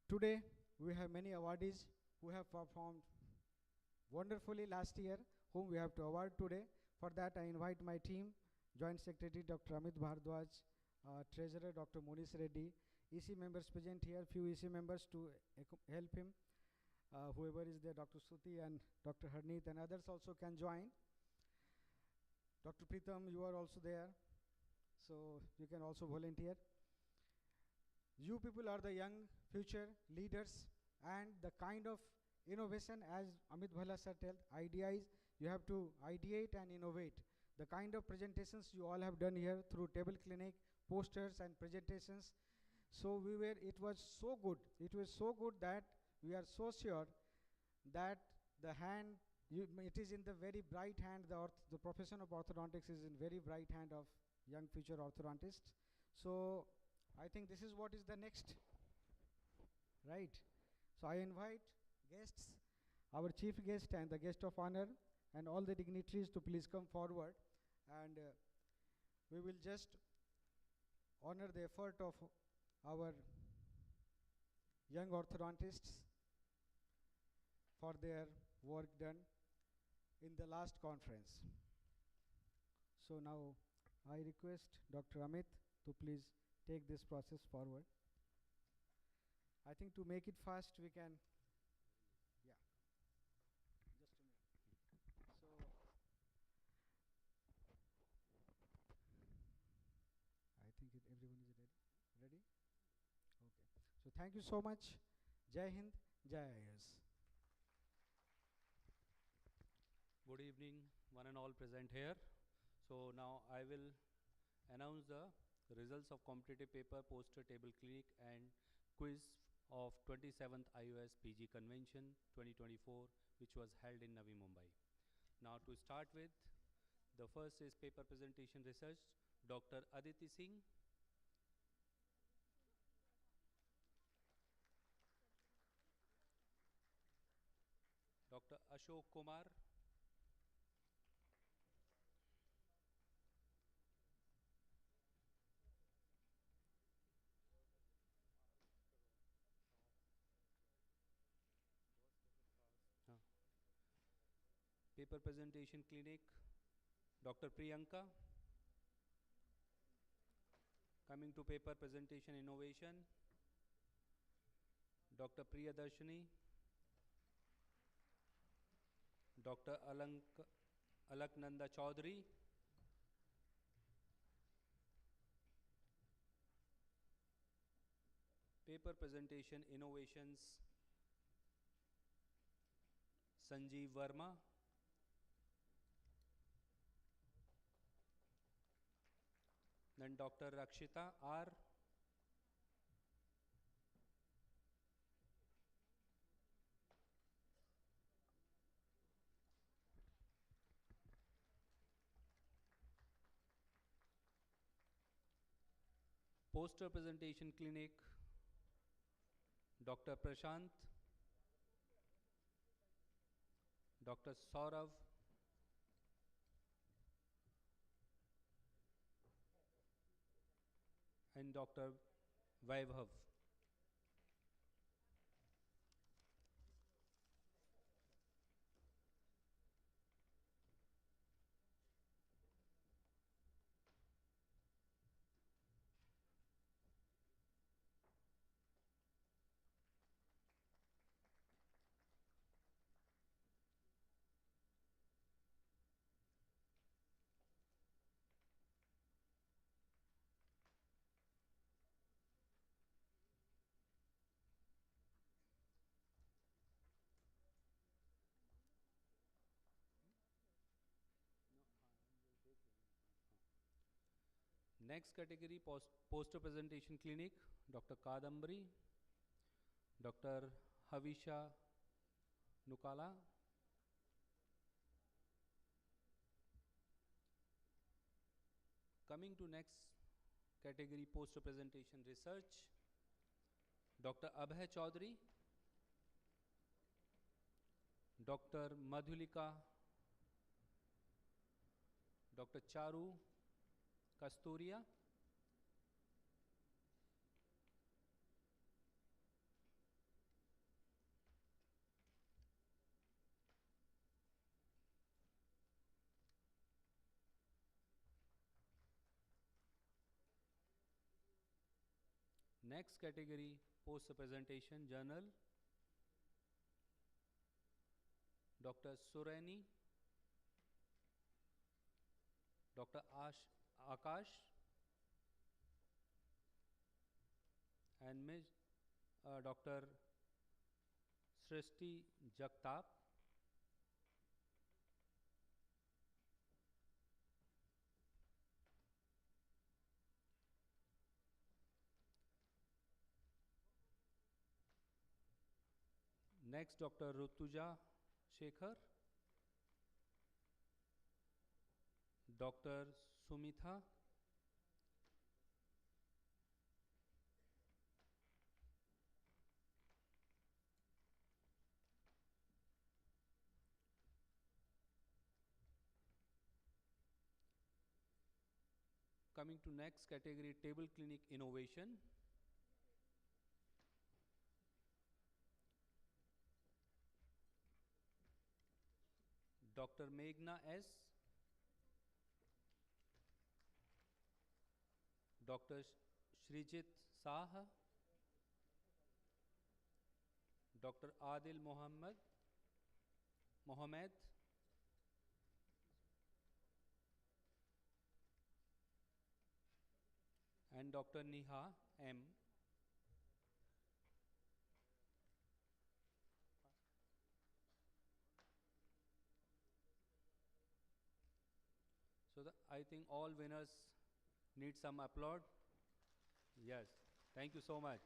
Today we have many awardees who have performed wonderfully last year, whom we have to award today. For that, I invite my team, Joint Secretary Dr. Amit Bhardwaj, Treasurer Dr. Monish Reddy, EC members present here, few EC members to help him. Whoever is there, Dr. Suti and Dr. Harneet and others also can join. Dr. Pritam, you are also there, so you can also volunteer. You people are the young future leaders, and the kind of innovation, as Amit Bhala sir told, idea is you have to ideate and innovate. The kind of presentations you all have done here through table clinic, posters and presentations. So it was so good. It was so good that we are so sure that the hand, it is in the very bright hand, the profession of orthodontics is in very bright hand of young future orthodontists. So I think this is what is the next, right? So I invite guests, our chief guest and the guest of honor and all the dignitaries to please come forward, and we will just honor the effort of our young orthodontists for their work done in the last conference. So now I request Dr. Amit to please take this process forward. I think to make it fast, we can, yeah, just a minute. So, I think everyone is ready. Ready? Okay. So thank you so much. Jai Hind, Jai IAS. Good evening, one and all present here. So now I will announce the results of competitive paper, poster, table clinic and quiz of 27th iOS PG Convention 2024, which was held in Navi Mumbai. Now to start with, the first is paper presentation research, Dr. Aditi Singh. Dr. Ashok Kumar. Paper presentation clinic, Dr. Priyanka. Coming to paper presentation innovation, Dr. Priyadarshini, Dr. Alaknanda Chaudhary, paper presentation innovations, Sanjeev Verma, then Dr. Rakshita R, poster presentation clinic, Dr. Prashant, Dr. Saurav, and Dr. Vaibhav. Next category, poster presentation clinic, Dr. Kadambari, Dr. Havisha Nukala, coming to next category, poster presentation research, Dr. Abhay Chaudhary, Dr. Madhulika, Dr. Charu Kasturia, Next category, post presentation journal. Dr. Sureni, Dr. Akash, and Ms. Dr. Srishti Jagtap. Next, Dr. Rutuja Shekhar, Dr. Sumitha, coming to next category, table clinic innovation. Dr. Meghna S, Dr. Shrijit Saha, Dr. Adil Mohammed, and Dr. Neha M. So I think all winners need some applaud. Yes, thank you so much.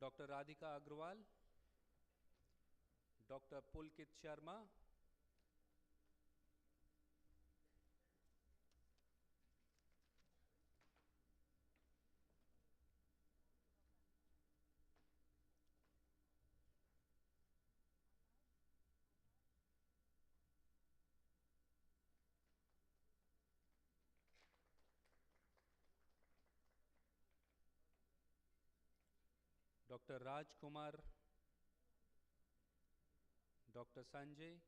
Dr. Radhika Agrawal, Dr. Pulkit Sharma, Dr. Raj Kumar, Dr. Sanjay,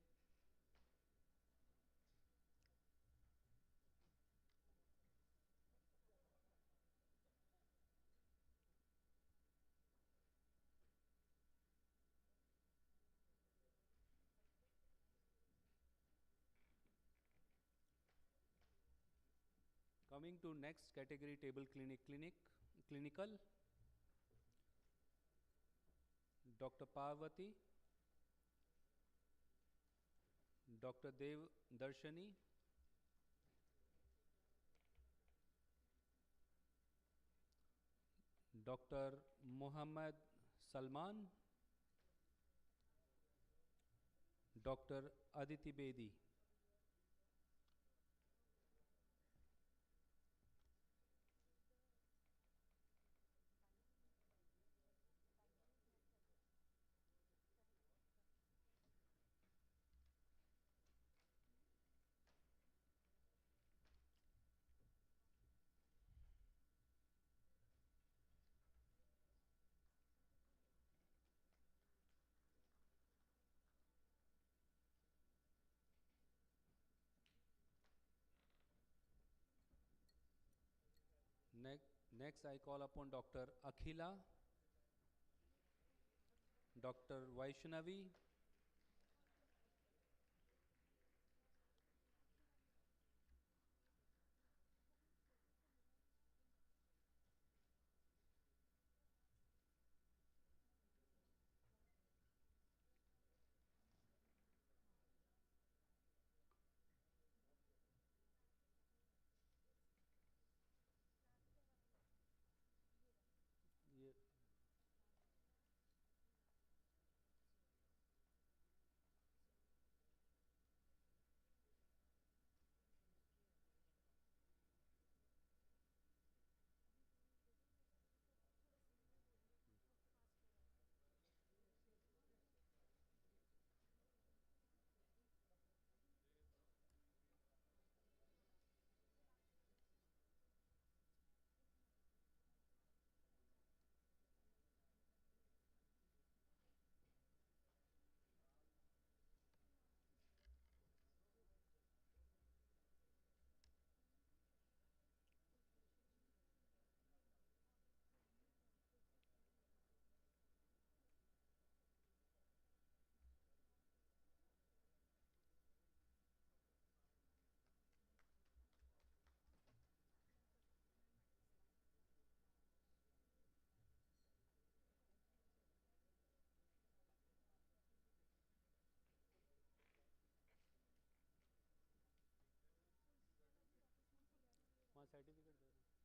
coming to next category, table clinical, Dr. Parvati, Dr. Dev Darshani, Dr. Muhammad Salman, Dr. Aditi Bedi. Next, I call upon Dr. Akhila, Dr. Vaishnavi, certificate दे रहे हैं।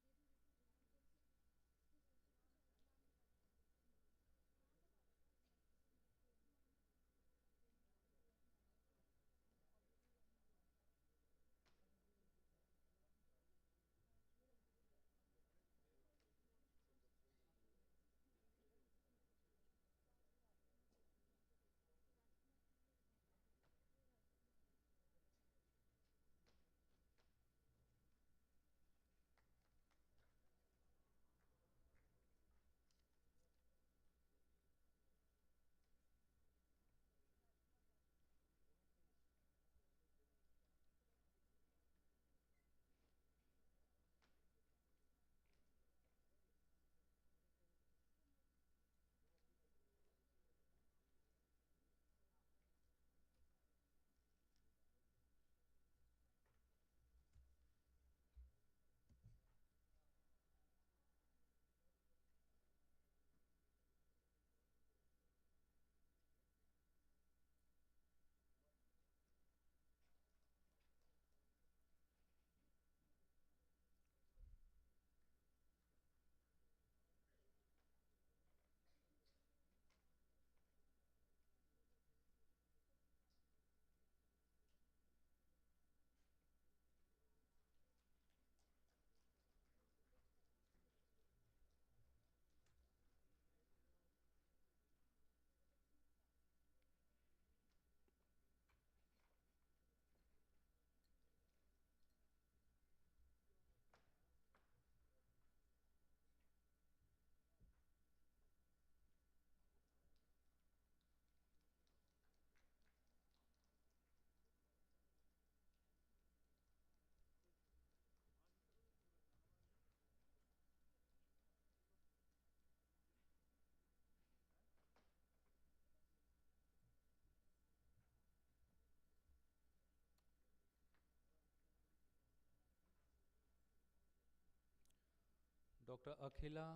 Dr. Akhila,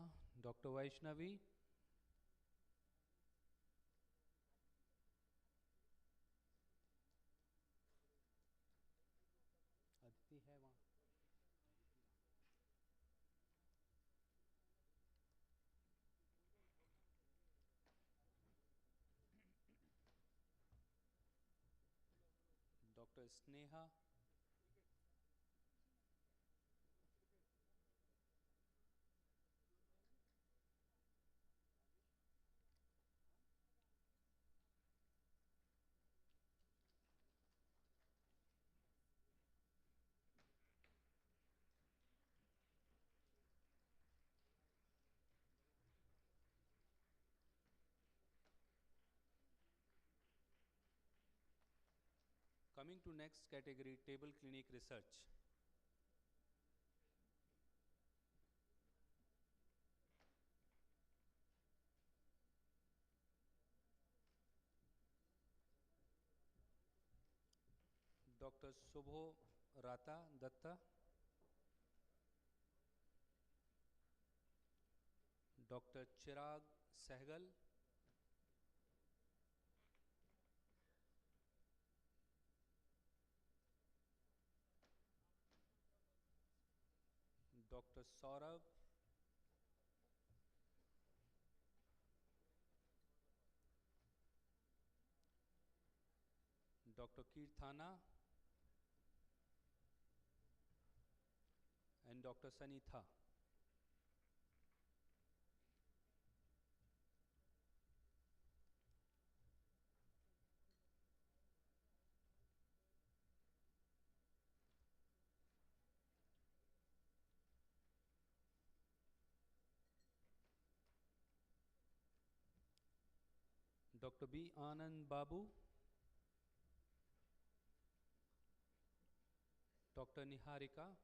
Dr. Vaishnavi, Aditi है वहाँ। Dr. Sneha, coming to next category, table clinic research. Dr. Subho Rata Datta, Dr. Chirag Sehgal, Dr. Saurabh, Dr. Kirthana, and Dr. Sanitha. Dr. B. Anand Babu, Dr. Niharika,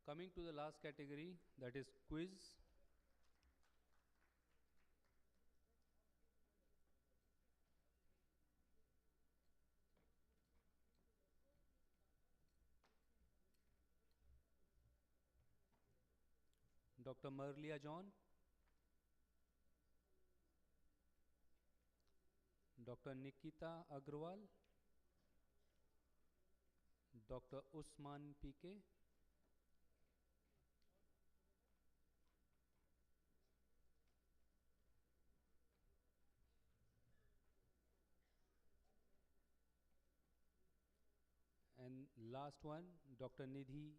Coming to the last category, that is quiz. Dr. Merlia John, Dr. Nikita Agrawal, Dr. Usman PK, and last one, Dr. Nidhi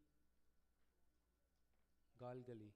Galgali.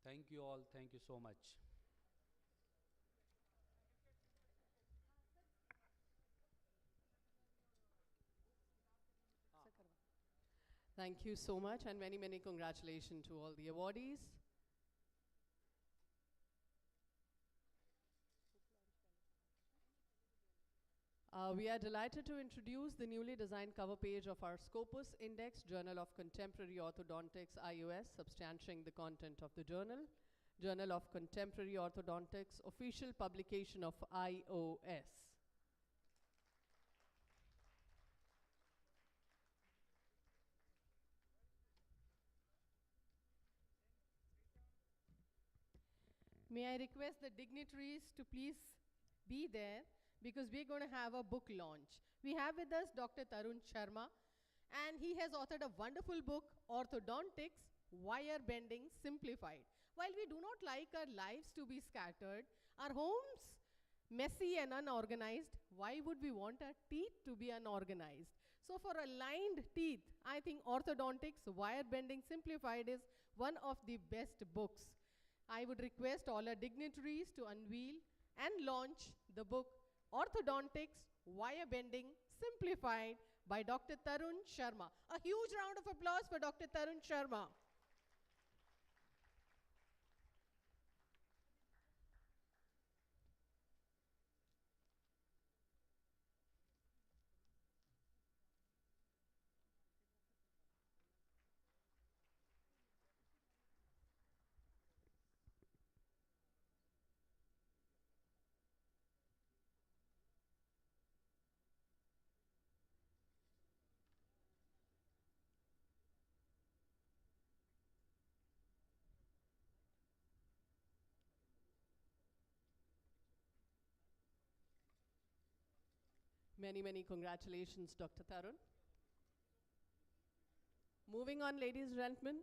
Thank you all. Thank you so much. Thank you so much, and many, many congratulations to all the awardees. We are delighted to introduce the newly designed cover page of our Scopus Index Journal of Contemporary Orthodontics IOS, substantiating the content of the journal. Journal of Contemporary Orthodontics, official publication of IOS. May I request the dignitaries to please be there, because we're going to have a book launch. We have with us Dr. Tarun Sharma, and he has authored a wonderful book, Orthodontics, Wire Bending Simplified. While we do not like our lives to be scattered, our homes messy and unorganized, why would we want our teeth to be unorganized? So for aligned teeth, I think Orthodontics, Wire Bending Simplified is one of the best books. I would request all our dignitaries to unveil and launch the book Orthodontics, Wire Bending Simplified by Dr. Tarun Sharma. A huge round of applause for Dr. Tarun Sharma. Many, many congratulations, Dr. Tarun. Moving on, ladies and gentlemen,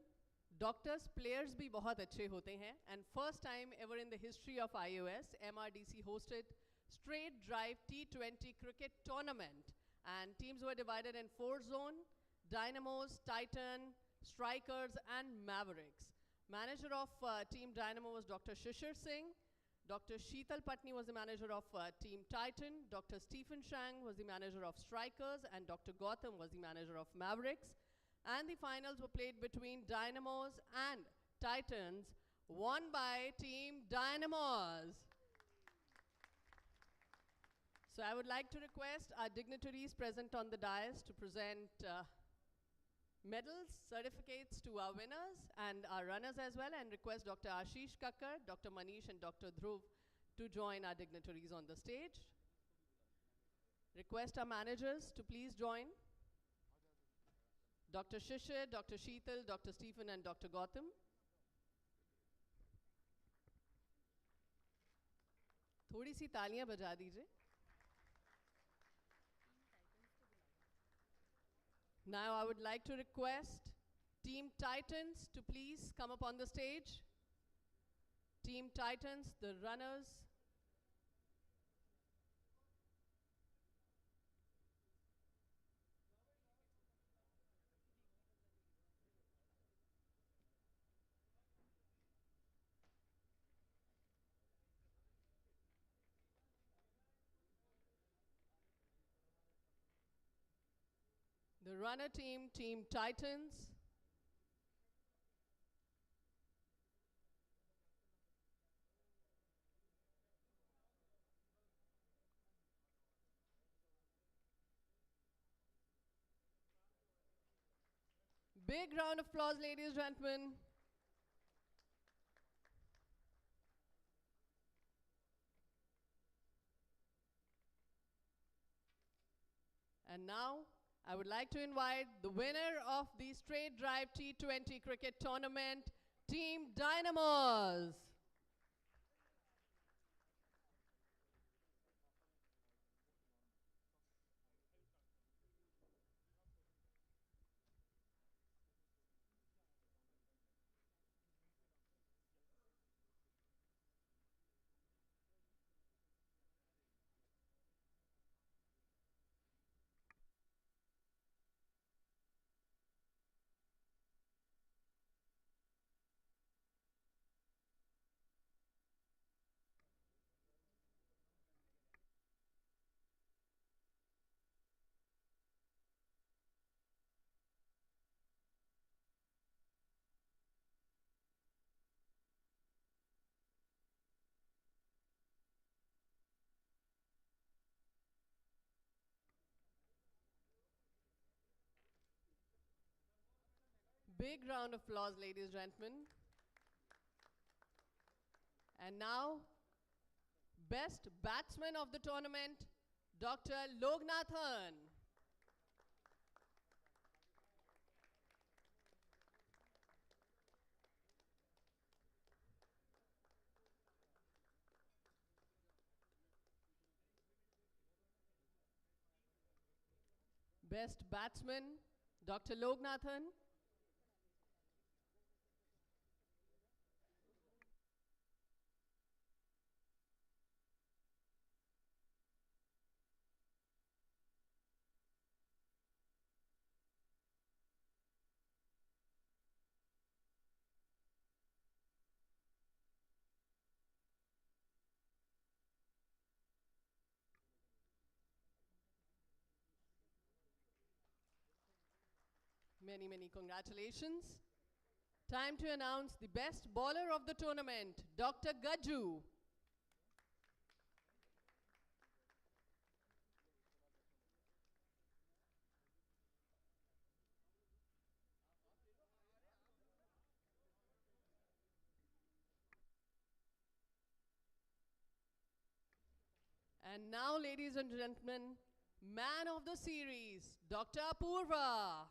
doctors, players bhi bahut achhe hote hain, and first time ever in the history of iOS, MRDC hosted Straight Drive T20 cricket tournament, and teams were divided in 4 zones: Dynamos, Titan, Strikers, and Mavericks. Manager of Team Dynamo was Dr. Shishir Singh. Dr. Sheetal Patni was the manager of Team Titan. Dr. Stephen Shang was the manager of Strikers, and Dr. Gautam was the manager of Mavericks. And the finals were played between Dynamos and Titans, won by Team Dynamos. So I would like to request our dignitaries present on the dais to present medals, certificates to our winners and our runners as well, and request Dr. Ashish Kakkar, Dr. Manish and Dr. Dhruv to join our dignitaries on the stage. Request our managers to please join. Dr. Shishir, Dr. Sheetal, Dr. Stephen and Dr. Gautam. थोड़ी सी तालियां बजा दीजिए. Now I would like to request Team Titans to please come up on the stage. Team Titans, the runners. The runner team, Team Titans. Big round of applause, ladies and gentlemen. And now, I would like to invite the winner of the Straight Drive T20 cricket tournament, Team Dynamos. Big round of applause, ladies and gentlemen. And now, best batsman of the tournament, Dr. Lognathan. Best batsman, Dr. Lognathan. Many, many congratulations. Time to announce the best bowler of the tournament, Dr. Gaju. And now, ladies and gentlemen, man of the series, Dr. Apurva.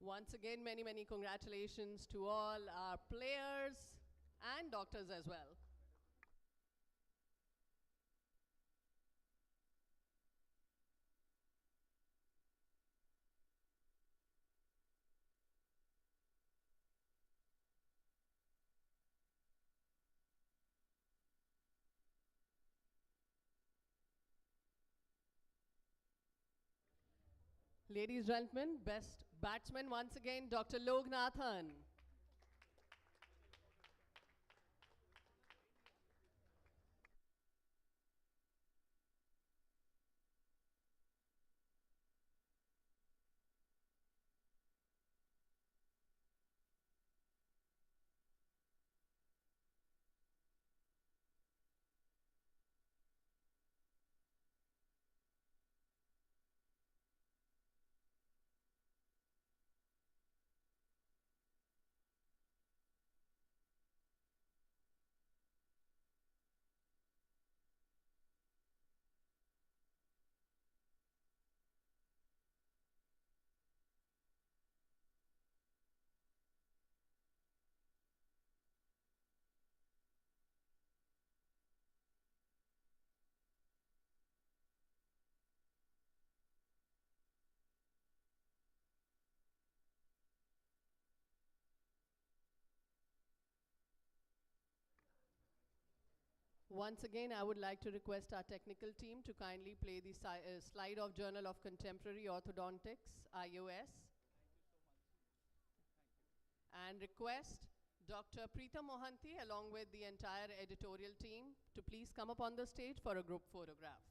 Once again, many, many congratulations to all our players and doctors as well. Ladies and gentlemen, best Batsman once again, Dr. Lognathan. Once again, I would like to request our technical team to kindly play the slide of Journal of Contemporary Orthodontics, IOS. And request Dr. Preeta Mohanty along with the entire editorial team to please come up on the stage for a group photograph.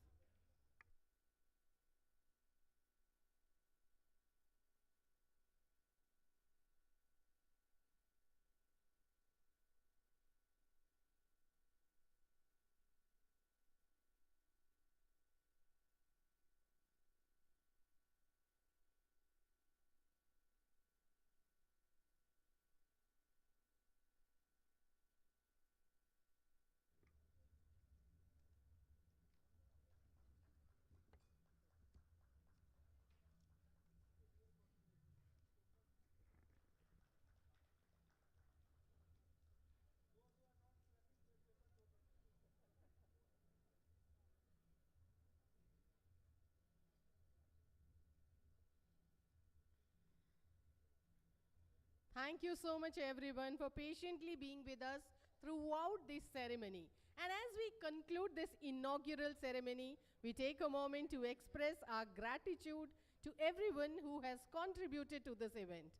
Thank you so much, everyone, for patiently being with us throughout this ceremony. And as we conclude this inaugural ceremony, we take a moment to express our gratitude to everyone who has contributed to this event.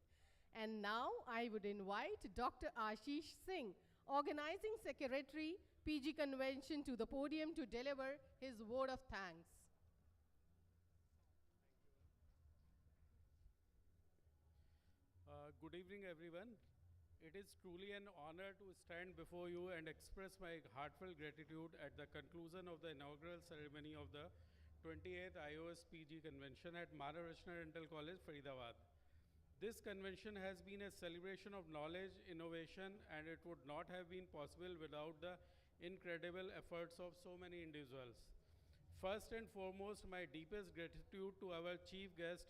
And now I would invite Dr. Ashish Singh, Organizing Secretary, PG Convention, to the podium to deliver his word of thanks. Good evening, everyone. It is truly an honor to stand before you and express my heartfelt gratitude at the conclusion of the inaugural ceremony of the 28th IOS PG Convention at Manav Rachna Dental College, Faridabad. This convention has been a celebration of knowledge, innovation, and it would not have been possible without the incredible efforts of so many individuals. First and foremost, my deepest gratitude to our chief guest,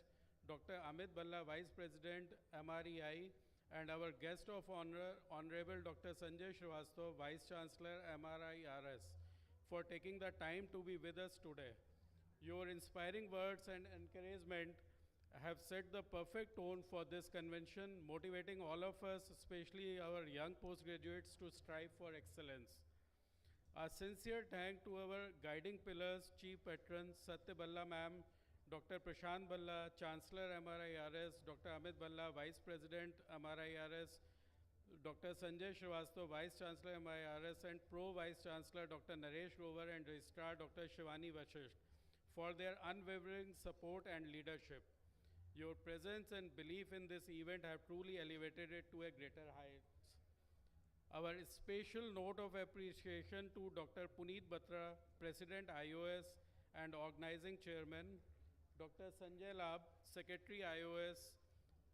Dr. Amit Bhalla, Vice President, MREI, and our guest of honor, Honorable Dr. Sanjay Srivastava, Vice Chancellor, MRIRS, for taking the time to be with us today. Your inspiring words and encouragement have set the perfect tone for this convention, motivating all of us, especially our young postgraduates, to strive for excellence. A sincere thank to our guiding pillars, Chief Patrons, Satya Bhalla Ma'am, Dr. Prashant Bhalla, Chancellor MRIRS, Dr. Amit Bhalla, Vice President MRIRS, Dr. Sanjay Srivastava, Vice Chancellor MRIRS, and Pro Vice Chancellor Dr. Naresh Grover and Registrar Dr. Shivani Vashisht for their unwavering support and leadership. Your presence and belief in this event have truly elevated it to a greater heights. Our special note of appreciation to Dr. Puneet Batra, President IOS and Organizing Chairman, Dr. Sanjay Lab, Secretary IOS,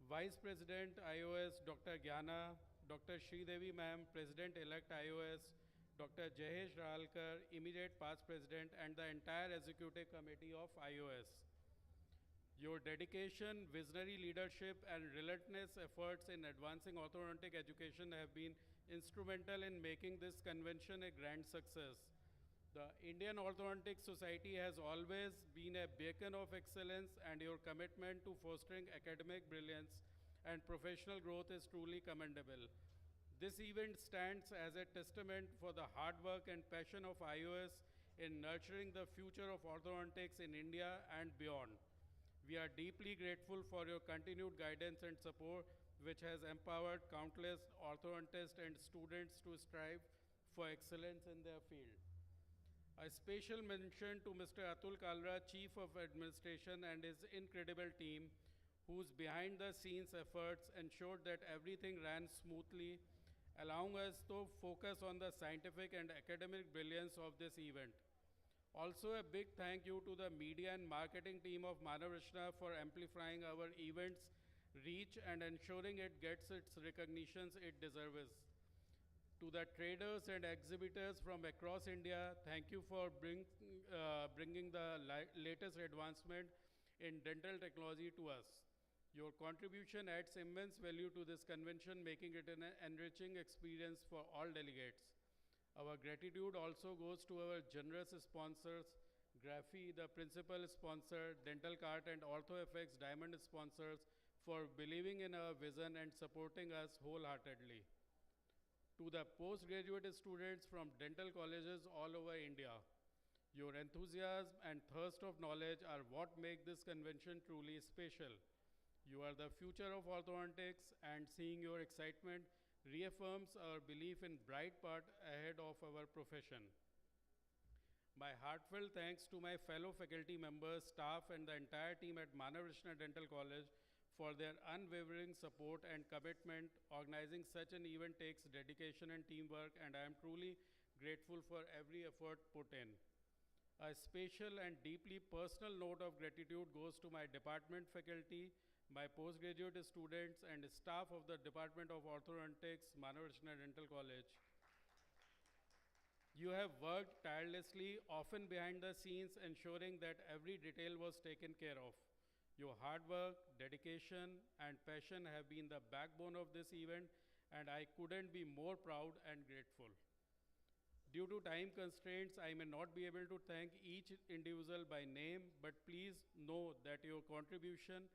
Vice President IOS, Dr. Gyana, Dr. Sridevi Ma'am, President-elect IOS, Dr. Jayesh Ralkar, Immediate Past President, and the entire Executive Committee of IOS. Your dedication, visionary leadership, and relentless efforts in advancing orthodontic education have been instrumental in making this convention a grand success. The Indian Orthodontic Society has always been a beacon of excellence, and your commitment to fostering academic brilliance and professional growth is truly commendable. This event stands as a testament for the hard work and passion of IOS in nurturing the future of orthodontics in India and beyond. We are deeply grateful for your continued guidance and support, which has empowered countless orthodontists and students to strive for excellence in their field. A special mention to Mr. Atul Kalra, Chief of Administration, and his incredible team, whose behind-the-scenes efforts ensured that everything ran smoothly, allowing us to focus on the scientific and academic brilliance of this event. Also, a big thank you to the media and marketing team of Manav Rachna for amplifying our event's reach and ensuring it gets its recognitions it deserves. To the traders and exhibitors from across India, thank you for bringing the latest advancement in dental technology to us. Your contribution adds immense value to this convention, making it an enriching experience for all delegates. Our gratitude also goes to our generous sponsors, Graphy, the principal sponsor, Dental Cart and OrthoFX Diamond sponsors, for believing in our vision and supporting us wholeheartedly. To the postgraduate students from dental colleges all over India, your enthusiasm and thirst of knowledge are what make this convention truly special. You are the future of orthodontics, and seeing your excitement reaffirms our belief in bright path ahead of our profession. My heartfelt thanks to my fellow faculty members, staff, and the entire team at Manav Rachna Dental College for their unwavering support and commitment. Organizing such an event takes dedication and teamwork, and I am truly grateful for every effort put in. A special and deeply personal note of gratitude goes to my department faculty, my postgraduate students, and staff of the Department of Orthodontics, Manav Rachna Dental College. You have worked tirelessly, often behind the scenes, ensuring that every detail was taken care of. Your hard work, dedication, and passion have been the backbone of this event, and I couldn't be more proud and grateful. Due to time constraints, I may not be able to thank each individual by name, but please know that your contribution,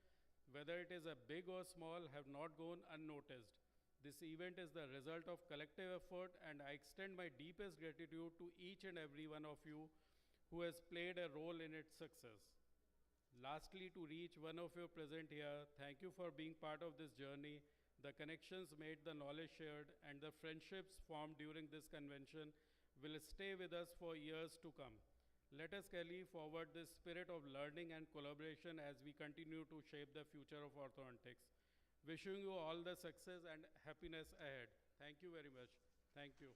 whether it is a big or small, have not gone unnoticed. This event is the result of collective effort, and I extend my deepest gratitude to each and every one of you who has played a role in its success. Lastly, to each one of you present here, thank you for being part of this journey. The connections made, the knowledge shared, and the friendships formed during this convention will stay with us for years to come. Let us carry forward this spirit of learning and collaboration as we continue to shape the future of orthodontics. Wishing you all the success and happiness ahead. Thank you very much. Thank you.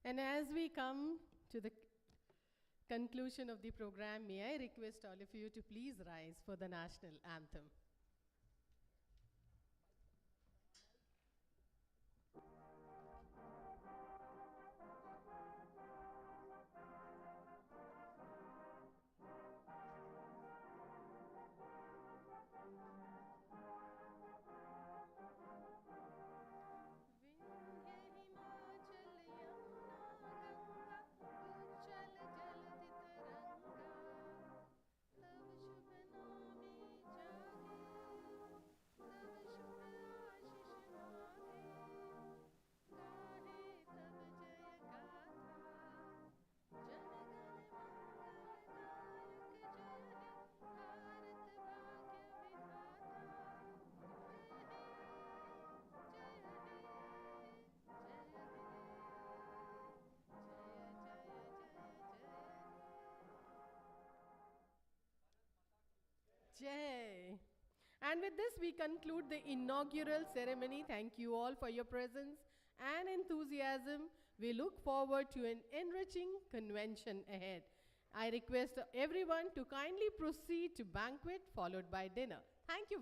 And as we come to the conclusion of the program, may I request all of you to please rise for the national anthem. Jai. And with this, we conclude the inaugural ceremony. Thank you all for your presence and enthusiasm. We look forward to an enriching convention ahead. I request everyone to kindly proceed to banquet followed by dinner. Thank you.